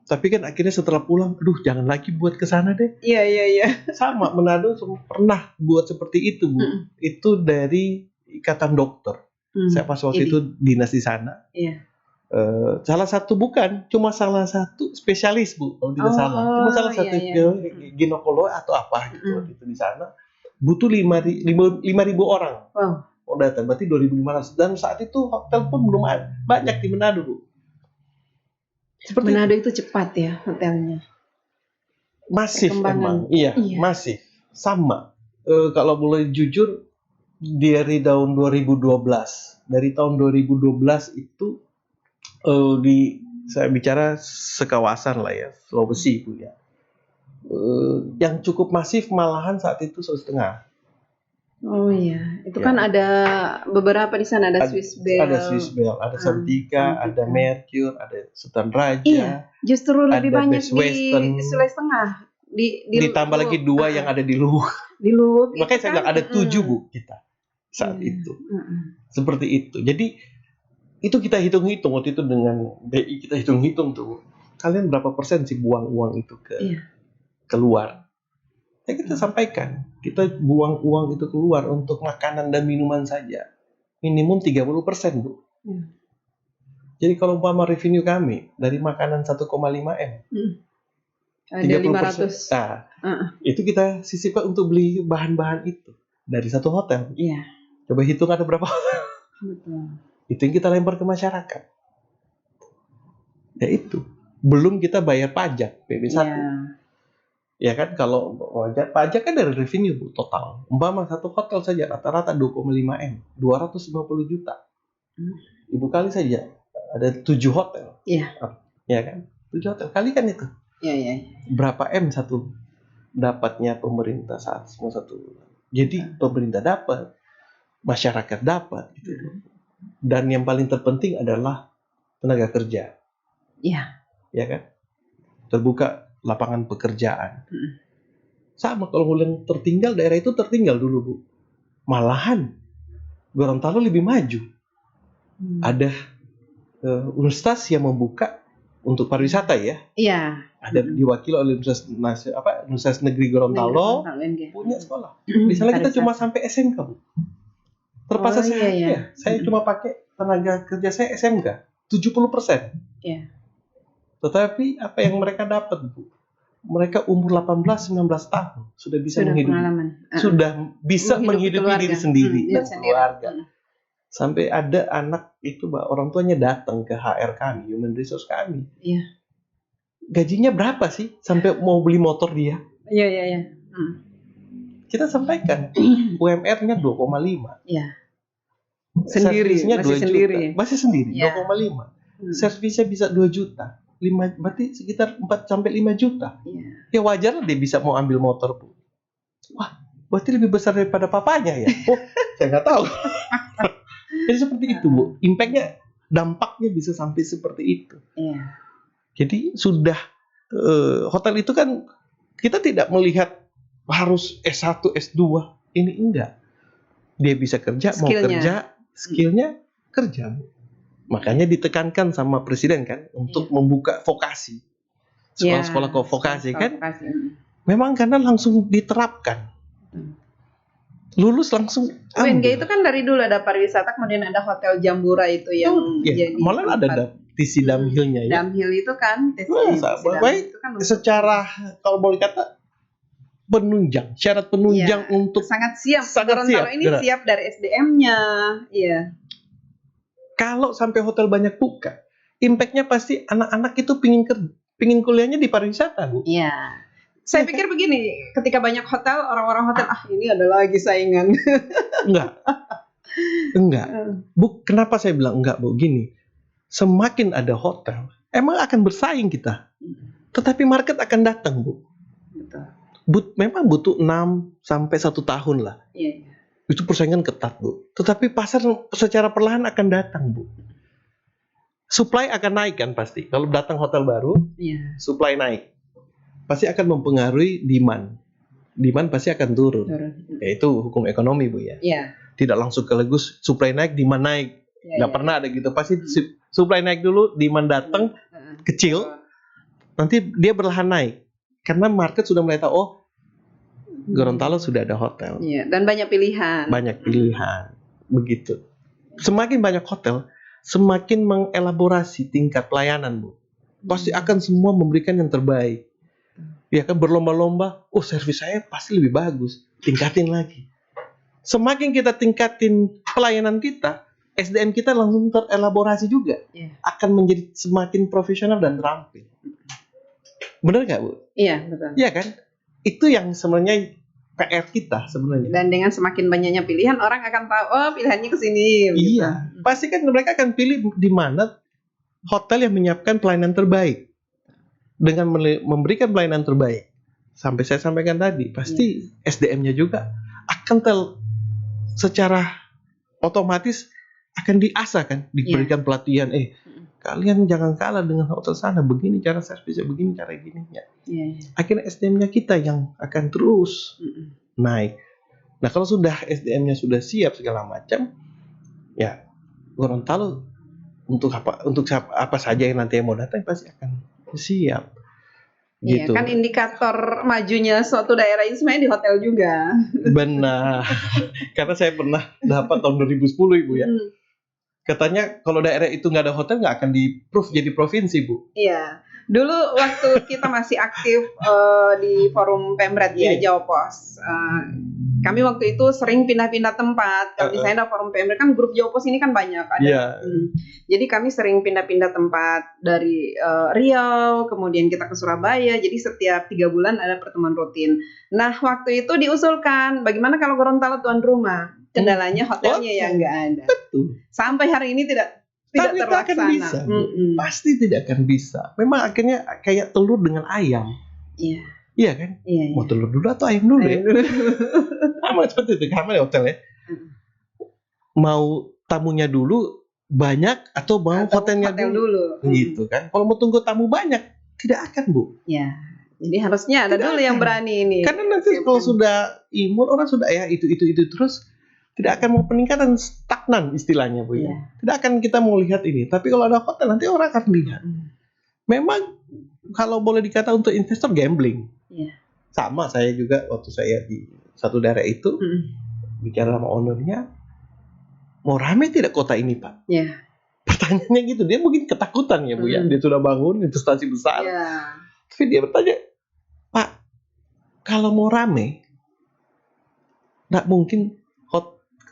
Tapi kan akhirnya setelah pulang, jangan lagi buat ke sana deh. Iya. Sama, Manado pernah buat seperti itu, Bu. Itu dari Ikatan Dokter. Saya pas waktu itu dinas di sana. Salah satu cuma salah satu spesialis Bu, kalau tidak salah. Cuma salah satu ginekolog atau apa gitu waktu itu di sana. Butuh 5.000 orang. Datang, berarti 2.500. Dan saat itu hotel pun belum banyak di Manado Bu. Manado itu cepat ya hotelnya. Masif memang. Iya, masif. Sama. Kalau boleh jujur dari tahun 2012. Dari tahun 2012 itu saya bicara sekawasan lah ya, Sulawesi Bu ya. Yang cukup masif malahan saat itu Sulawesi Tengah. Oh iya, itu kan ada beberapa di sana, ada Swiss Bell, ada Santika, ada Mercure, ada Sultan Raja. Iya, justru lebih banyak di Sulawesi Tengah. Ditambah lagi 2 yang ada di Luwuk. Di Luwuk. Makanya saya bilang ada 7 Bu kita saat itu. Seperti itu. Jadi itu kita hitung-hitung waktu itu dengan BI, kita hitung-hitung tuh. Kalian berapa persen sih buang uang itu keluar? Ya kita sampaikan, kita buang uang itu keluar untuk makanan dan minuman saja. Minimum 30% Bu. Jadi kalau umpama revenue kami dari makanan 1,5 M. Ada 500. Itu kita sisipkan untuk beli bahan-bahan itu dari satu hotel. Coba hitung ada berapa. Betul. Itu yang kita lempar ke masyarakat. Ya itu. Belum kita bayar pajak PB1. Ya kan kalau pajak kan dari revenue Bu total. Umpama satu hotel saja rata-rata 2,5 M, 250 juta. Ibu kali saja ada 7 hotel. Ya kan? 7 hotel kali kan itu. Berapa M satu dapatnya pemerintah saat semua 1 bulan. Jadi pemerintah dapat, masyarakat dapat gitu. Dan yang paling terpenting adalah tenaga kerja. Iya. Ya kan? Terbuka lapangan pekerjaan. Sama kalau yang tertinggal, daerah itu tertinggal dulu, Bu. Malahan Gorontalo lebih maju. Ada universitas yang membuka untuk pariwisata ya. Iya. Ada diwakili oleh Universitas Negeri Gorontalo, punya sekolah. Di sana kita cuma sampai SMK, Bu. Terpaksa saya cuma pakai tenaga kerja saya SMK 70%. Iya. Tetapi apa yang mereka dapat, Bu? Mereka umur 18-19 tahun sudah bisa menghidupi diri sendiri dan keluarga. Sampai ada anak itu, Mbak, orang tuanya datang ke HR kami, Human Resource kami. Iya. Gajinya berapa sih sampai mau beli motor dia? Iya. Kita sampaikan UMR-nya 2,5. Iya. Servisnya 2 sendiri. juta. Masih sendiri, Ya. 2,5. Servisnya bisa 2 juta. 5, berarti sekitar 4-5 juta. Iya. Ya wajar lah dia bisa mau ambil motor, Bu. Wah, berarti lebih besar daripada papanya ya? Oh, saya nggak tahu. Jadi seperti itu, Bu. Impact-nya, dampaknya bisa sampai seperti itu. Iya. Jadi sudah hotel itu kan kita tidak melihat harus S1, S2. Ini enggak. Dia bisa kerja, mau kerja, skillnya kerja, Bu. Makanya ditekankan sama presiden kan untuk membuka vokasi, sekolah-sekolah vokasi kan. Memang karena langsung diterapkan, lulus langsung. UNG itu kan dari dulu ada pariwisata, kemudian ada hotel Jambura itu yang jadi malah ada TC Damhilnya ya. Damhil itu kan baik kan secara kalau boleh kata penunjang, syarat penunjang untuk sangat siap. Gorontalo ini siap dari SDM-nya, iya. Kalau sampai hotel banyak buka, impact-nya pasti anak-anak itu pingin kuliahnya di pariwisata, Bu. Iya. Saya pikir begini, ketika banyak hotel, orang-orang hotel, ini ada lagi saingan. Enggak. Bu, kenapa saya bilang enggak, Bu? Gini, semakin ada hotel, emang akan bersaing kita. Tetapi market akan datang, Bu. Betul. Memang butuh 6 sampai 1 tahun lah. Iya. Itu persaingan ketat, Bu. Tetapi pasar secara perlahan akan datang, Bu. Supply akan naik kan pasti. Kalau datang hotel baru, supply naik. Pasti akan mempengaruhi demand. Demand pasti akan turun. Yaitu hukum ekonomi, Bu ya. Tidak langsung sekaligus supply naik, demand naik. Nggak pernah ada gitu. Pasti supply naik dulu, demand datang kecil. Nanti dia berlahan naik. Karena market sudah mulai tahu, Gorontalo sudah ada hotel. Iya, dan banyak pilihan. Begitu. Semakin banyak hotel, semakin mengelaborasi tingkat pelayanan, Bu. Pasti akan semua memberikan yang terbaik. Ya kan, berlomba-lomba, servis saya pasti lebih bagus. Tingkatin lagi. Semakin kita tingkatin pelayanan kita, SDM kita langsung terelaborasi juga. Akan menjadi semakin profesional dan terampil. Benar nggak, Bu? Iya, betul. Iya kan? Itu yang sebenarnya PR kita sebenarnya. Dan dengan semakin banyaknya pilihan, orang akan tahu, pilihannya ke sini. Iya, pasti kan mereka akan pilih di mana hotel yang menyiapkan pelayanan terbaik. Dengan memberikan pelayanan terbaik. Sampai saya sampaikan tadi, pasti SDM-nya juga akan secara otomatis akan diasah kan, diberikan pelatihan. Kalian jangan kalah dengan hotel sana, begini cara servisnya, begini cara gini ya. Akhirnya SDM-nya kita yang akan terus naik. Nah, kalau sudah SDM-nya sudah siap segala macam, ya Gorontalo untuk apa saja yang nanti mau datang pasti akan siap. Gitu. Kan indikator majunya suatu daerah itu sebenarnya di hotel juga. Benar. Karena saya pernah dapat tahun 2010, Ibu ya. Katanya kalau daerah itu nggak ada hotel nggak akan di-proof jadi provinsi, Bu. Iya. Dulu waktu kita masih aktif di forum Pemret Jawa Pos. Kami waktu itu sering pindah-pindah tempat. Kalau misalnya ada forum Pemret kan grup Jawa Pos ini kan banyak ada. Jadi kami sering pindah-pindah tempat dari Riau, kemudian kita ke Surabaya. Jadi setiap 3 bulan ada pertemuan rutin. Nah, waktu itu diusulkan bagaimana kalau Gorontalo tuan rumah? Kendalanya hotelnya yang nggak ada. Betul. Sampai hari ini tidak terlaksana. Akan bisa. Pasti tidak akan bisa. Memang akhirnya kayak telur dengan ayam. Iya. Iya kan? Iya, Mau telur dulu atau ayam dulu ya? Sama seperti itu, sama di hotel ya. Mau tamunya dulu banyak atau mau Atau hotelnya hotel dulu? dulu. Gitu kan. Kalau mau tunggu tamu banyak, tidak akan, Bu. Ya. Jadi harusnya ada Tidak dulu yang akan. berani ini. Karena nanti kalau sudah imun, orang sudah ya itu terus, tidak akan mau peningkatan, stagnan istilahnya, Bu ya. Iya. Tidak akan kita mau lihat ini. Tapi kalau ada hotel nanti orang akan lihat. Memang kalau boleh dikata untuk investor gambling. Iya. Sama saya juga waktu saya di satu daerah itu bicara sama ownernya, mau rame tidak kota ini, Pak? Iya. Pertanyaannya gitu, dia mungkin ketakutan ya, Bu ya. Dia sudah bangun investasi besar. Iya. Tapi dia bertanya, Pak, kalau mau rame, nggak mungkin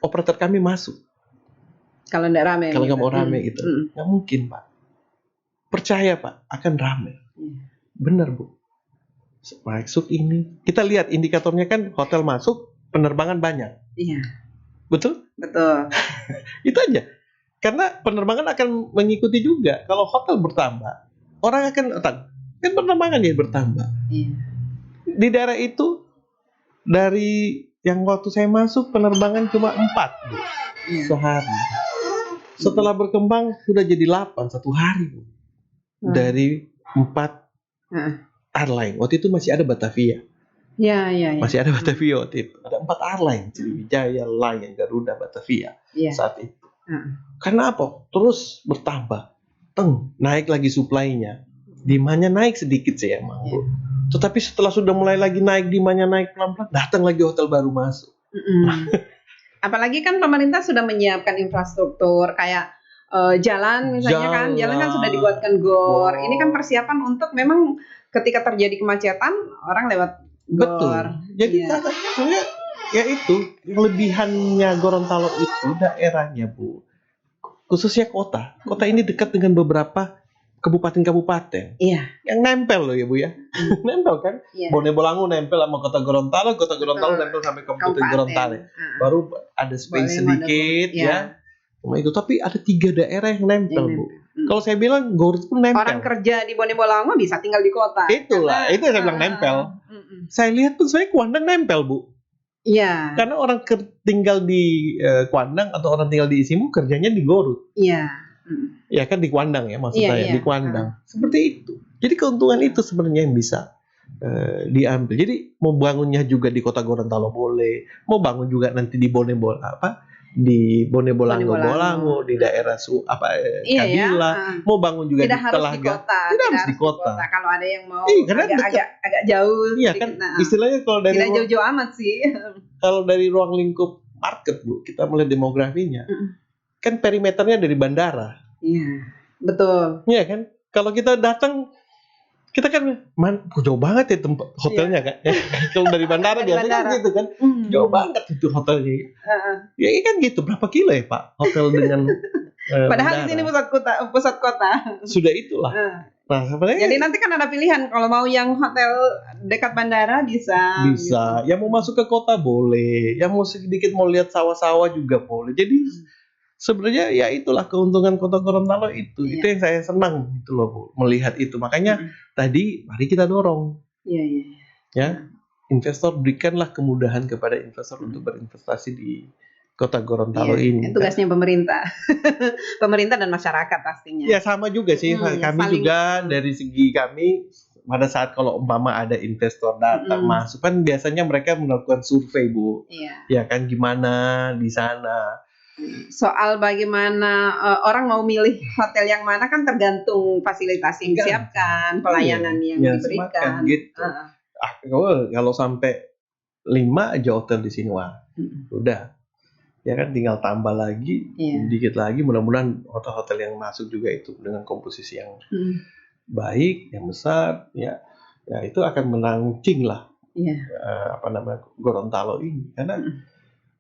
operator kami masuk. Kalau nggak rame. Kalau nggak gitu. mau rame gitu, nggak mungkin, Pak. Percaya, Pak, akan rame. Benar, Bu. Masuk ini, kita lihat indikatornya kan, hotel masuk, penerbangan banyak. Iya. Betul? Betul. Itu aja. Karena penerbangan akan mengikuti juga. Kalau hotel bertambah, orang akan datang. Kan penerbangan ya bertambah. Iya. Di daerah itu, dari yang waktu saya masuk, penerbangan cuma 4, Bu. Sehari. Setelah berkembang, sudah jadi 8 satu hari, Bu. Dari 4 airline. Waktu itu masih ada Batavia. Iya. Masih ada Batavia waktu itu. Ada 4 airline. Sriwijaya, Lion, Garuda, Batavia. Saat itu. Karena apa? Terus bertambah. Naik lagi supply-nya. Demand-nya naik sedikit sih emang, Bu. Tetapi setelah sudah mulai lagi naik, demand-nya naik pelan-pelan, datang lagi hotel baru masuk. Apalagi kan pemerintah sudah menyiapkan infrastruktur kayak jalan misalnya jalan kan sudah dibuatkan gor. Ini kan persiapan untuk memang ketika terjadi kemacetan orang lewat gor. Betul. Jadi sebenarnya ya itu kelebihannya Gorontalo itu daerahnya, Bu. Khususnya kota. Kota ini dekat dengan beberapa kabupaten-kabupaten. Iya. Yang nempel loh ya, Bu ya. Nempel kan? Iya. Bone Bolango nempel sama kota Gorontalo nempel sampai kabupaten Gorontalo. Baru ada space sedikit ya. Cuma itu, tapi ada 3 daerah yang nempel, Bu. Kalau saya bilang Gor itu nempel. Orang kerja di Bone Bolango bisa tinggal di kota. Itulah, itu yang saya bilang nempel. Saya lihat pun saya Kuandang nempel, Bu. Iya. Karena orang tinggal di Kuandang atau orang tinggal di Isimu kerjanya di Gorut. Iya. Ya kan di Kuandang ya maksud saya, di Kuandang. Seperti itu. Jadi keuntungan itu sebenarnya yang bisa diambil. Jadi mau bangunnya juga di kota Gorontalo boleh, mau bangun juga nanti di Bone Bolango di daerah Kabila, mau bangun juga tidak di harus Telaga. di kota. Tidak harus di kota. Kalau ada yang mau agak jauh. Iya kan, istilahnya kalau dari tidak jauh-jauh amat sih. Kalau dari ruang lingkup market, Bu, kita melihat demografinya, kan perimeternya dari bandara. Iya, betul. Iya kan, kalau kita datang, kita kan jauh banget ya tempat hotelnya kan. Kalau dari bandara biasanya kan gitu kan, jauh banget itu hotelnya. Ya kan gitu, berapa kilo ya Pak hotel dengan padahal di sini pusat kota. Sudah itulah. Nah, sebenarnya jadi nanti kan ada pilihan, kalau mau yang hotel dekat bandara bisa. Gitu. Yang mau masuk ke kota boleh, yang mau sedikit mau lihat sawah-sawah juga boleh. Jadi sebenarnya ya itulah keuntungan kota Gorontalo itu. Itu yang saya senang gitu loh, Bu, melihat itu. Makanya tadi mari kita dorong. Ya, investor berikanlah kemudahan kepada investor untuk berinvestasi di kota Gorontalo ini. Tugasnya pemerintah. Pemerintah dan masyarakat pastinya. Ya sama juga sih. Kami juga dari segi kami pada saat kalau umpama ada investor datang masuk kan biasanya mereka melakukan survei, Bu. Ya kan gimana di sana. Soal bagaimana orang mau milih hotel yang mana kan tergantung fasilitas yang disiapkan, pelayanan yang diberikan. Gitu. Kalau sampai 5 aja hotel di sini, udah. Ya kan tinggal tambah lagi, dikit lagi. Mudah-mudahan hotel-hotel yang masuk juga itu dengan komposisi yang baik, yang besar, ya itu akan menancing lah Gorontalo ini. Karena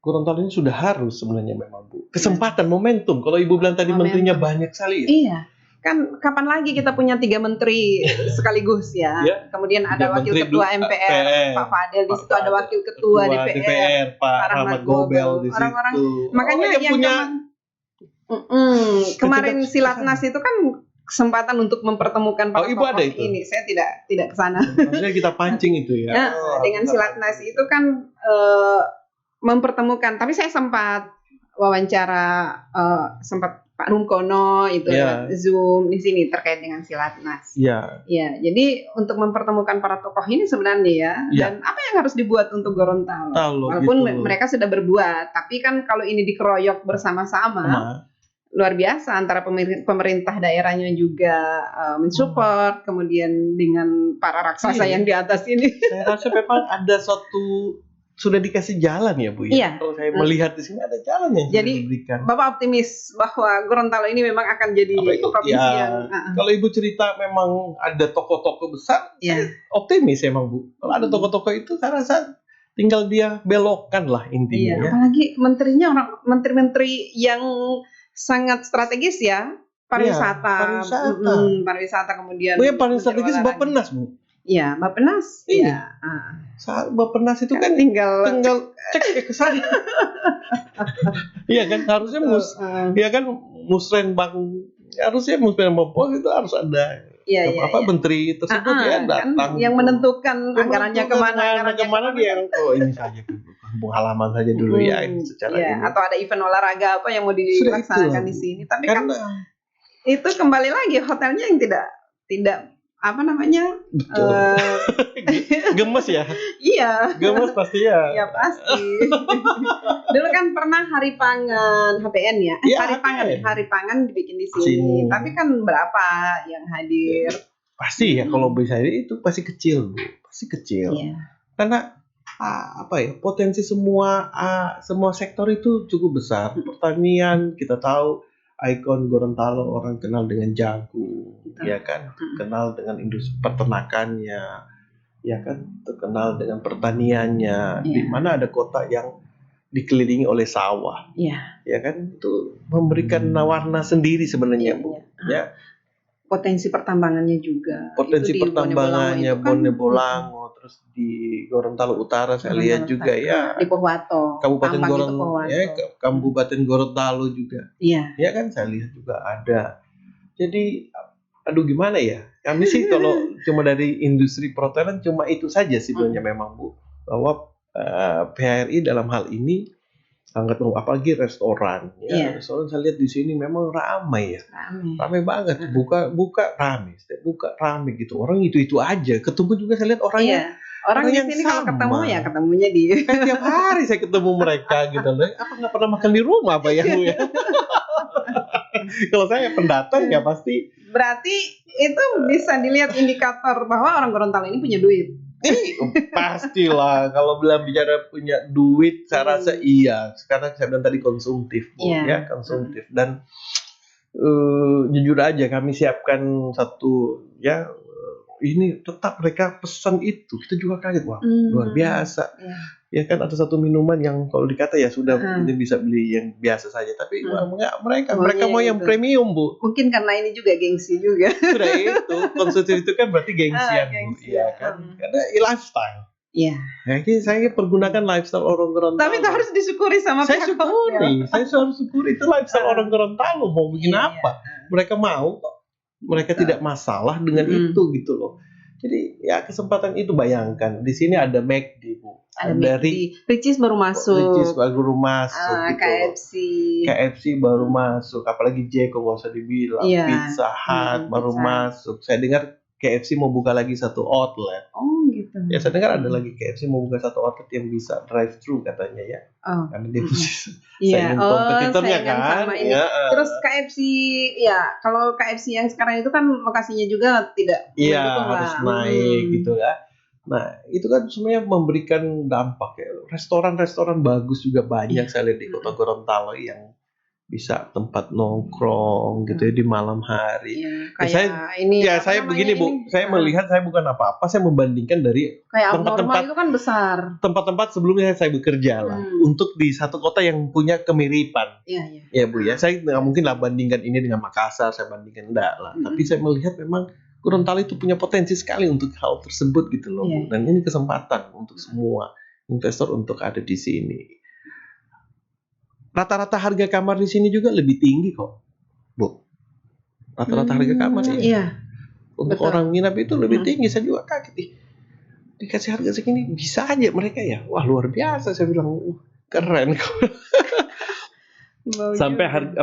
Gorontalo ini sudah harus sebenarnya memang, Bu. Kesempatan, momentum. Kalau Ibu bilang tadi menterinya banyak sekali ya. Iya. Kan kapan lagi kita punya 3 menteri sekaligus ya. Kemudian ada wakil ketua MPR, Pak Fadel, di situ ada wakil ketua DPR, Pak Rahmat Gobel di situ. Makanya yang punya kemarin Silatnas itu kan kesempatan untuk mempertemukan para Ibu ada tokoh itu? ini. Saya tidak ke sana. Maksudnya kita pancing itu ya. Nah, dengan silat nasi itu kan mempertemukan. Tapi saya sempat wawancara sempat Pak Rumkono itu Ya. Zoom di sini terkait dengan silat nas. Iya. Ya, jadi untuk mempertemukan para tokoh ini sebenarnya ya, Ya. dan apa yang harus dibuat untuk Gorontalo? Walaupun gitu. mereka sudah berbuat, tapi kan kalau ini dikeroyok bersama-sama, luar biasa antara pemerintah daerahnya juga mensupport, kemudian dengan para raksasa yang di atas ini. Saya rasa memang ada suatu sudah dikasih jalan ya Bu ya. Iya. Kalau saya melihat di sini ada jalan yang sudah Jadi, diberikan. Bapak optimis bahwa Gorontalo ini memang akan jadi Apa itu? provinsi Ya, yang kalau Ibu cerita memang ada tokoh-tokoh besar, ya. saya optimis emang Bu. Kalau ada tokoh-tokoh itu saya rasa tinggal dia belokkan lah intinya ya. Apalagi menterinya menteri-menteri yang sangat strategis ya. Pariwisata, pariwisata kemudian. Bu yang paling strategis Bappenas Bu. Iya, Bappenas. Iya. Saat Bappenas itu kan tinggal cek ke sana. Iya kan harusnya ya kan Musrenbang harusnya Musrenbang itu harus ada menteri tersebut ya datang kan yang menentukan anggarannya kemana dia ini saja kampung halaman saja dulu ya secara ini. Atau ada event olahraga apa yang mau dilaksanakan di sini, tapi kan itu kembali lagi hotelnya yang tidak apa namanya gemes ya. Iya, gemes pasti ya. Iya pasti. Dulu kan pernah hari pangan HPN ya, hari pangan dibikin di sini. Tapi kan berapa yang hadir? Pasti ya kalau bisa itu pasti kecil Bu, pasti kecil. Karena potensi semua sektor itu cukup besar. Pertanian kita tahu ikon Gorontalo orang kenal dengan jagung, ya kan, kenal dengan industri peternakannya, ya kan, terkenal dengan pertaniannya. Di mana ada kota yang dikelilingi oleh sawah, ya kan, itu memberikan warna sendiri sebenarnya Bu. Ya. Potensi pertambangannya juga. Potensi pertambangannya Bone Bolango, terus di Gorontalo Utara saya lihat juga ya. Di Pohuwato. Kabupaten Gorontalo juga. Iya. Ya kan saya lihat juga ada. Jadi gimana ya? Kami sih kalau cuma dari industri perhotelan cuma itu saja sebenarnya memang Bu, bahwa PHRI dalam hal ini sangat apalagi restoran ya. Restoran saya lihat di sini memang ramai ya. Ramai banget. Buka ramai gitu. Orang itu aja. Ketemu juga saya lihat orangnya. Orang di sini kalau ketemu ya ketemunya di kan tiap hari saya ketemu mereka gitu loh. Apa nggak pernah makan di rumah apa ya Bu ya? Kalau saya pendatang ya pasti. Berarti itu bisa dilihat indikator bahwa orang Gorontalo ini punya duit. Pastilah kalau bicara punya duit saya rasa iya, karena saya bilang tadi konsumtif Bu, ya konsumtif. Dan jujur aja kami siapkan satu ya ini tetap mereka pesan itu kita juga kaget luar biasa. Ya kan ada satu minuman yang kalau dikata ya sudah ini bisa beli yang biasa saja, tapi mereka mau yang premium Bu. Mungkin karena ini juga gengsi juga. Sudah itu konsumtif itu kan berarti gengsian Bu, ya kan? Karena lifestyle. Iya. Jadi saya pergunakan lifestyle orang Gorontalo. Tapi itu harus disyukuri sama saya syukuri. Saya harus syukuri itu lifestyle orang Gorontalo. Mau bikin apa? Mereka mau kok. Mereka tidak masalah dengan itu gitu loh. Jadi ya kesempatan itu bayangkan di sini ada McD Bu. Ada Ricis baru masuk. KFC baru masuk. Apalagi Jeko nggak usah dibilang. Pizza Hut baru masuk. Saya dengar KFC mau buka lagi satu outlet. Oh gitu. Ya saya dengar ada lagi KFC mau buka satu outlet yang bisa drive thru katanya ya. Karena dia saingan kompetitornya kan. Terus KFC ya kalau KFC yang sekarang itu kan lokasinya juga tidak. Iya harus naik gitu ya. Nah itu kan sebenarnya memberikan dampak ya. Restoran-restoran bagus juga banyak saya lihat di Kota Gorontalo yang bisa tempat nongkrong gitu ya di malam hari. Saya begini Bu, saya melihat saya bukan apa-apa, saya membandingkan dari tempat-tempat itu kan besar. Tempat-tempat sebelumnya saya bekerja lah untuk di satu kota yang punya kemiripan. Ya Bu ya, saya nggak mungkin lah bandingkan ini dengan Makassar, saya bandingkan enggak lah. Tapi saya melihat memang Gorontalo itu punya potensi sekali untuk hal tersebut gitu loh Bu. Dan ini kesempatan untuk semua investor untuk ada di sini. Rata-rata harga kamar di sini juga lebih tinggi kok, Bu. rata-rata harga kamar ya. Iya. Untuk Betul. orang nginap itu lebih tinggi. Saya juga kaget. Dikasih harga segini bisa aja mereka ya. Wah luar biasa, saya bilang keren. Mau Sampai juga.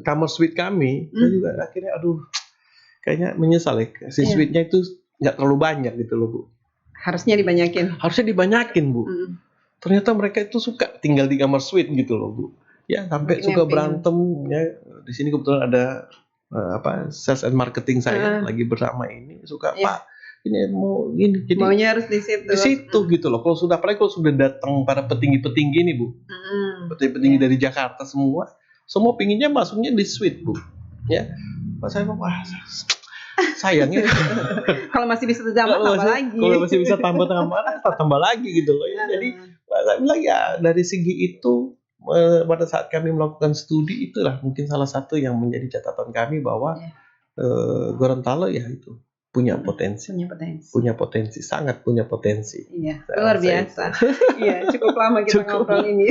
kamar suite kami, saya juga akhirnya kayaknya menyesal ya. Si Iya. suite-nya itu nggak terlalu banyak gitu loh Bu. Harusnya dibanyakin. Harusnya dibanyakin Bu. Ternyata mereka itu suka tinggal di kamar suite gitu loh Bu. Ya sampai Mungkin suka yang berantem ya. Di sini kebetulan ada sales and marketing saya lagi bersama ini suka Iya. Pak ini mau gini jadi Maunya harus di situ. di situ gitu loh. Apalagi kalau sudah datang para petinggi-petinggi nih Bu, petinggi-petinggi dari Jakarta semua pinginnya masuknya di suite Bu. Ya, Pak saya bilang wah sayangnya Kalau masih bisa tambah lagi. Kalau masih bisa tambah lagi gitu loh. Ya. Jadi saya bilang ya dari segi itu pada saat kami melakukan studi itulah mungkin salah satu yang menjadi catatan kami bahwa Gorontalo ya itu punya potensi, sangat punya potensi. Iya, luar biasa. Iya, cukup lama kita ngobrol ini.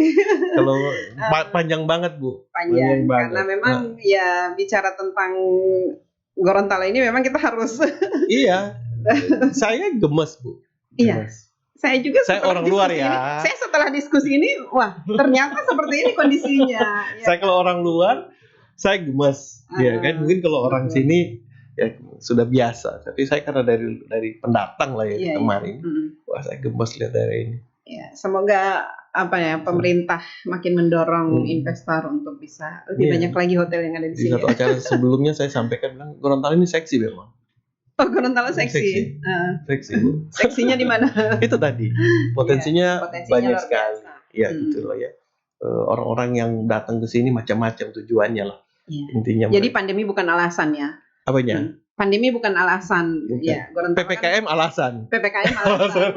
Kalau panjang banget Bu. Panjang karena memang ya bicara tentang Gorontalo ini memang kita harus. Iya, saya gemes Bu. Iya. Saya orang luar ya. Saya setelah diskusi ini, wah ternyata seperti ini kondisinya. Saya kalau orang luar, saya gemes. Ya kan, mungkin kalau orang sini ya sudah biasa. Tapi saya karena dari pendatang lah ya kemarin. Wah saya gemes lihat daerah ini. Ya, semoga pemerintah makin mendorong investor untuk bisa lebih banyak lagi hotel yang ada di sini. Di satu acara sebelumnya saya sampaikan bilang Gorontalo ini seksi memang. Oh, Gorontalo seksi. Seksi Bu. Seksinya di mana? Itu tadi potensinya banyak sekali. Ya gitu loh ya. Orang-orang yang datang ke sini macam-macam tujuannya lah. Intinya. Jadi pandemi bukan alasan ya. Apanya? Pandemi bukan alasan. Ya, Gorontalo PPKM kan alasan. PPKM alasan.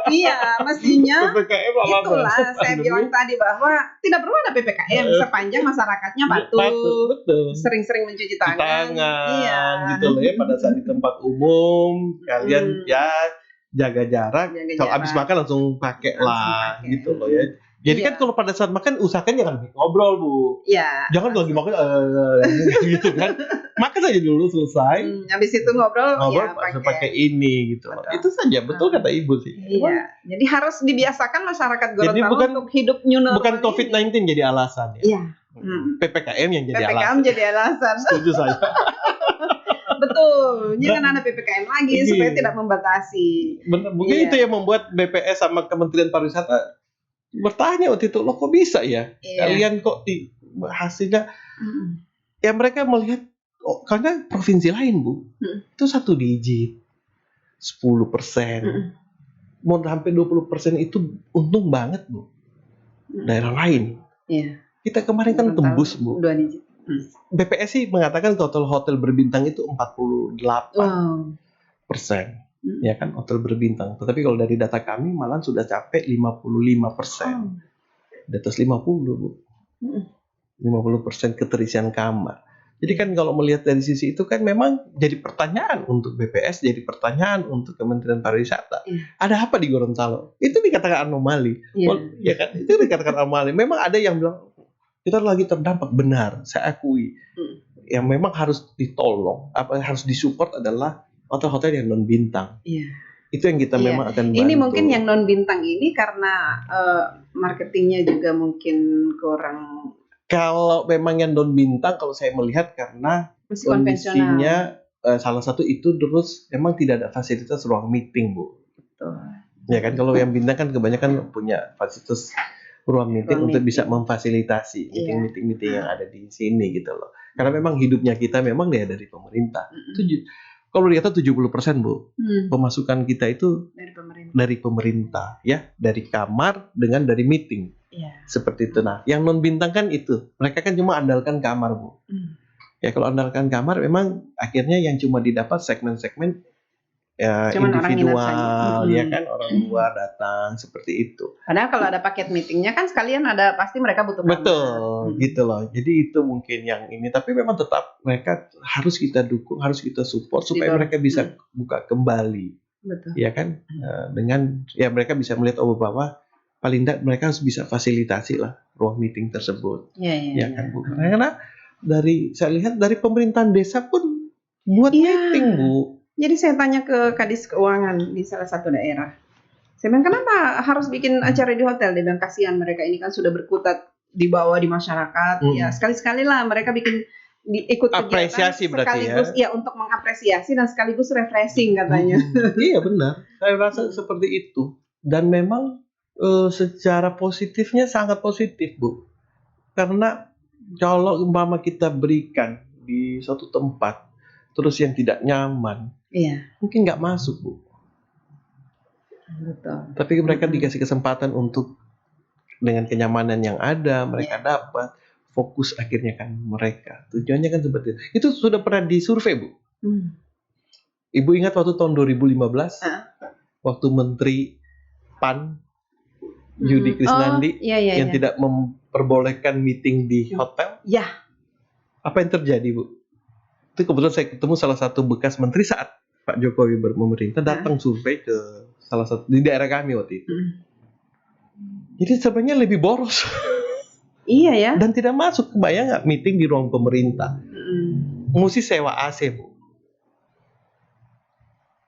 Iya, mestinya itulah saya bilang tadi bahwa tidak perlu ada PPKM sepanjang masyarakatnya patuh. Betul. Sering-sering mencuci tangan. Iya. Gitu loh ya pada saat di tempat umum kalian ya jaga jarak. Kalau habis makan langsung pakai lah gitu loh ya. Jadi kan kalau pada saat makan usahakan jangan ngobrol Bu. Iya. Jangan lagi makan gitu kan. Makan aja dulu selesai. Habis itu ngobrol ya pakai ini gitu. Betul. Itu saja betul kata Ibu sih. Iya. Jadi harus dibiasakan masyarakat Gorontalo untuk hidup new normal. Bukan COVID-19 jadi alasan ya. Iya. PPKM yang jadi alasan. PPKM jadi alasan. Setuju saya. Betul, jangan ada PPKM lagi supaya tidak membatasi. Benar, mungkin itu yang membuat BPS sama Kementerian Pariwisata bertanya waktu itu, loh kok bisa ya? Kalian kok hasilnya? Ya mereka melihat, karena provinsi lain Bu, itu 1 digit, 10%, mau sampai 20% itu untung banget Bu. Daerah lain. Kita kemarin kan tembus Bu. 2 digit. BPS sih mengatakan total hotel berbintang itu 48%. Ya kan hotel berbintang. Tetapi kalau dari data kami malah sudah capai 55%. Di atas 50 Bu. 50% keterisian kamar. Jadi kan kalau melihat dari sisi itu kan memang jadi pertanyaan untuk BPS, jadi pertanyaan untuk Kementerian Pariwisata. Ada apa di Gorontalo? Itu dikatakan anomali. Ya kan? Itu dikatakan anomali. Memang ada yang bilang kita lagi terdampak, benar, saya akui. Yang memang harus ditolong, harus disupport adalah hotel-hotel yang non bintang. Itu yang kita memang akan bantu. Ini mungkin yang non bintang ini karena marketingnya juga mungkin kurang. Kalau memang yang non bintang, kalau saya melihat karena kondisinya salah satu itu terus memang tidak ada fasilitas ruang meeting Bu. Betul. Ya kan kalau yang bintang kan kebanyakan punya fasilitas ruang meeting untuk bisa memfasilitasi meeting yang ada di sini gitu loh. Karena memang hidupnya kita memang dari pemerintah. Kalau lihat 70% Bu, pemasukan kita itu dari pemerintah ya, dari kamar dengan dari meeting. Seperti itu. Nah, yang non bintang kan itu, mereka kan cuma andalkan kamar Bu. Ya kalau andalkan kamar memang akhirnya yang cuma didapat segmen-segmen ya cuman individual ya kan orang luar datang seperti itu. Padahal kalau ada paket meetingnya kan sekalian ada pasti mereka butuh kamar. Betul gitu loh. Jadi itu mungkin yang ini tapi memang tetap mereka harus kita dukung, harus kita support supaya mereka bisa buka kembali. Betul. Ya kan dengan ya mereka bisa melihat bahwa paling tidak mereka harus bisa fasilitasi lah ruang meeting tersebut. Ya kan Bu. Karena saya lihat dari pemerintahan desa pun buat Iya. meeting, Bu. Jadi saya tanya ke Kadis Keuangan di salah satu daerah. Saya bilang, kenapa harus bikin acara di hotel? Dia bilang, kasihan mereka ini kan sudah berkutat di bawah di masyarakat. Ya, sekali-sekali lah mereka bikin ikut kegiatan Apresiasi berarti sekaligus ya untuk mengapresiasi dan sekaligus refreshing katanya. Iya benar. Saya rasa seperti itu. Dan memang secara positifnya sangat positif, Bu. Karena kalau umpama kita berikan di suatu tempat terus yang tidak nyaman, Iya, mungkin nggak masuk, Bu. betul. Tapi mereka dikasih kesempatan untuk dengan kenyamanan yang ada mereka dapat fokus akhirnya kan mereka. Tujuannya kan seperti itu. Itu sudah pernah disurvei, Bu. Ibu ingat waktu tahun 2015 waktu Menteri PAN Yudi Krisnandi yang tidak memperbolehkan meeting di hotel? Ya. Apa yang terjadi, Bu? Itu kebetulan saya ketemu salah satu bekas menteri saat Pak Jokowi memerintah datang survei ke salah satu di daerah kami waktu itu. Jadi sebenarnya lebih boros. Iya ya. Dan tidak masuk. Kebayang nggak meeting di ruang pemerintah? Mesti sewa AC, Bu.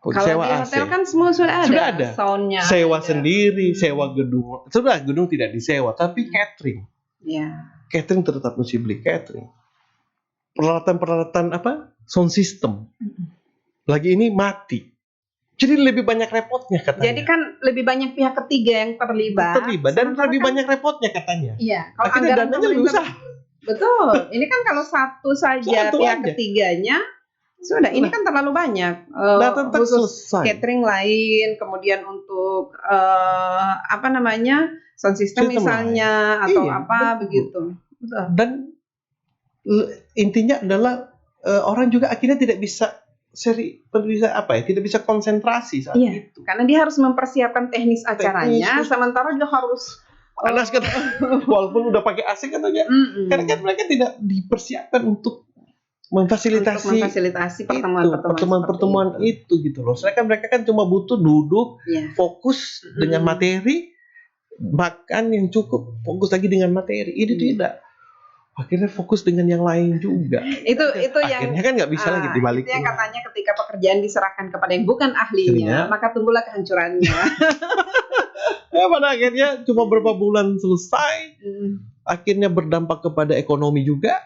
Kalau Sewa di hotel kan semua sudah ada. Soundnya. Sewa sendiri, sewa gedung. Sudah gedung tidak disewa, tapi catering. Ya. Catering tetap mesti beli catering. Peralatan-peralatan sound system. Lagi ini mati. Jadi lebih banyak repotnya katanya. Jadi kan lebih banyak pihak ketiga yang terlibat dan lebih banyak repotnya katanya. Iya, kalau akhirnya dananya lebih besar. Betul. Ini kan kalau satu saja pihak ketiganya sudah ini kan terlalu banyak. Khusus selesai. Catering lain, kemudian untuk sound system misalnya lain. Atau begitu. Betul. Dan intinya adalah orang juga akhirnya tidak bisa tidak bisa konsentrasi saat itu. Karena dia harus mempersiapkan teknis acaranya, sementara dia harus panas kan, walaupun udah pakai AC katanya, karena kan mereka tidak dipersiapkan untuk memfasilitasi pertemuan itu gitu loh. Sedangkan mereka kan cuma butuh duduk, fokus dengan materi, makan yang cukup, fokus lagi dengan materi. Ini tidak. Akhirnya fokus dengan yang lain juga. Itu akhirnya kan nggak bisa lagi dibalikin. Itu yang katanya ketika pekerjaan diserahkan kepada yang bukan ahlinya, maka tumbuhlah kehancurannya. Pada akhirnya cuma beberapa bulan selesai. Akhirnya berdampak kepada ekonomi juga.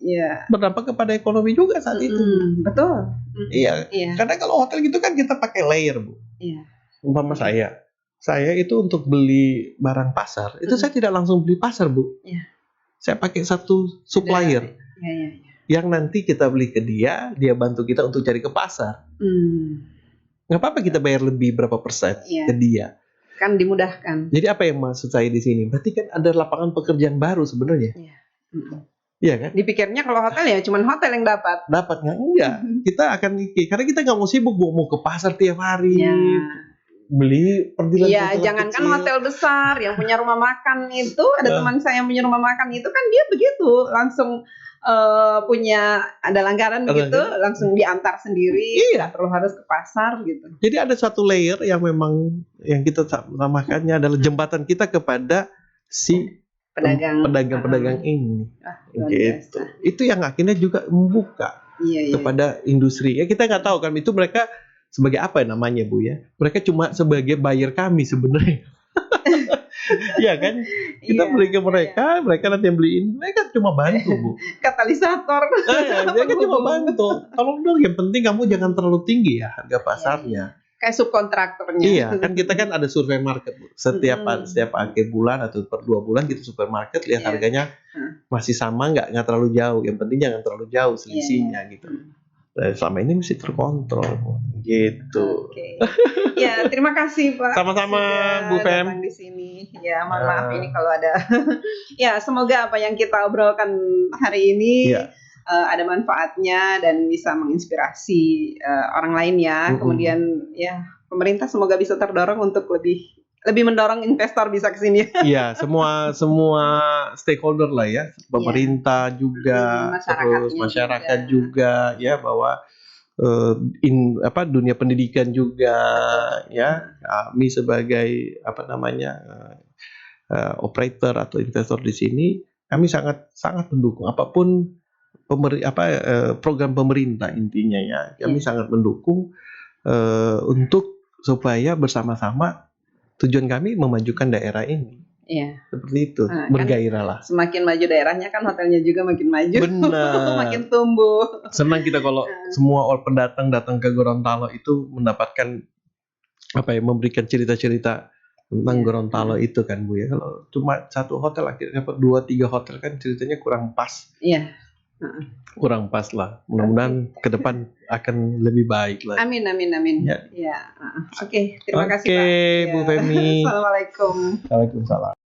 Iya. Berdampak kepada ekonomi juga saat itu. Betul. Iya. Karena kalau hotel gitu kan kita pakai layer, Bu. Iya. Umpama saya itu untuk beli barang pasar, itu saya tidak langsung beli pasar, Bu. Iya. Saya pakai satu supplier yang nanti kita beli ke dia bantu kita untuk cari ke pasar. Nggak apa-apa kita bayar lebih berapa persen ke dia. Kan dimudahkan. Jadi apa yang maksud saya di sini? Berarti kan ada lapangan pekerjaan baru sebenarnya. Iya kan? Dipikirnya kalau hotel ya cuman hotel yang dapat. Dapat nggak? Enggak. Kita akan karena kita nggak mau sibuk mau ke pasar tiap hari. Beli perdilan. Iya, jangankan hotel besar yang punya rumah makan itu, ada teman saya yang punya rumah makan itu kan dia begitu langsung punya ada langganan begitu, langsung diantar sendiri, nggak perlu harus ke pasar gitu. Jadi ada satu layer yang memang yang kita samakannya adalah jembatan kita kepada si pedagang ini. Gitu. Itu yang akhirnya juga membuka kepada industri. Ya kita nggak tahu kan itu mereka sebagai apa namanya, Bu ya? Mereka cuma sebagai buyer kami sebenarnya. Iya kan? Kita beli ke mereka, mereka nanti yang beliin. Mereka cuma bantu, Bu. Katalisator. Mereka cuma bantu. Kalau dong yang penting kamu jangan terlalu tinggi ya harga pasarnya. Kayak subkontraktornya. Iya, kan kita kan ada survei market, Bu. Setiap akhir bulan atau per 2 bulan kita survei market lihat harganya masih sama nggak terlalu jauh. Yang penting jangan terlalu jauh selisihnya gitu. Selama ini mesti terkontrol gitu. Ya, terima kasih Pak. Sama-sama Bu Fem. Datang di sini. Ya, mohon maaf ini kalau ada. Ya, semoga apa yang kita obrolkan hari ini ada manfaatnya dan bisa menginspirasi orang lain ya. Kemudian ya, pemerintah semoga bisa terdorong untuk lebih mendorong investor bisa ke sini. Iya, semua stakeholder lah ya, pemerintah juga, terus masyarakat juga ya bahwa dunia pendidikan juga ya, kami sebagai operator atau investor di sini, kami sangat mendukung apapun program pemerintah intinya ya. Kami Iya. sangat mendukung untuk supaya bersama-sama tujuan kami memajukan daerah ini. Iya. Seperti itu, Kan bergairah lah. semakin maju daerahnya kan hotelnya juga makin maju. Benar. Makin tumbuh. Senang kita kalau semua orang pendatang datang ke Gorontalo itu mendapatkan memberikan cerita-cerita tentang Gorontalo itu kan Bu ya. Kalau cuma satu hotel akhirnya dapat 2-3 hotel kan ceritanya kurang pas. Iya. Kurang pas lah. Mudah-mudahan ke depan akan lebih baik lah. Amin. Ya. Ya. Oke, terima kasih Oke, Pak. Bu Femi. Assalamualaikum. Waalaikumsalam.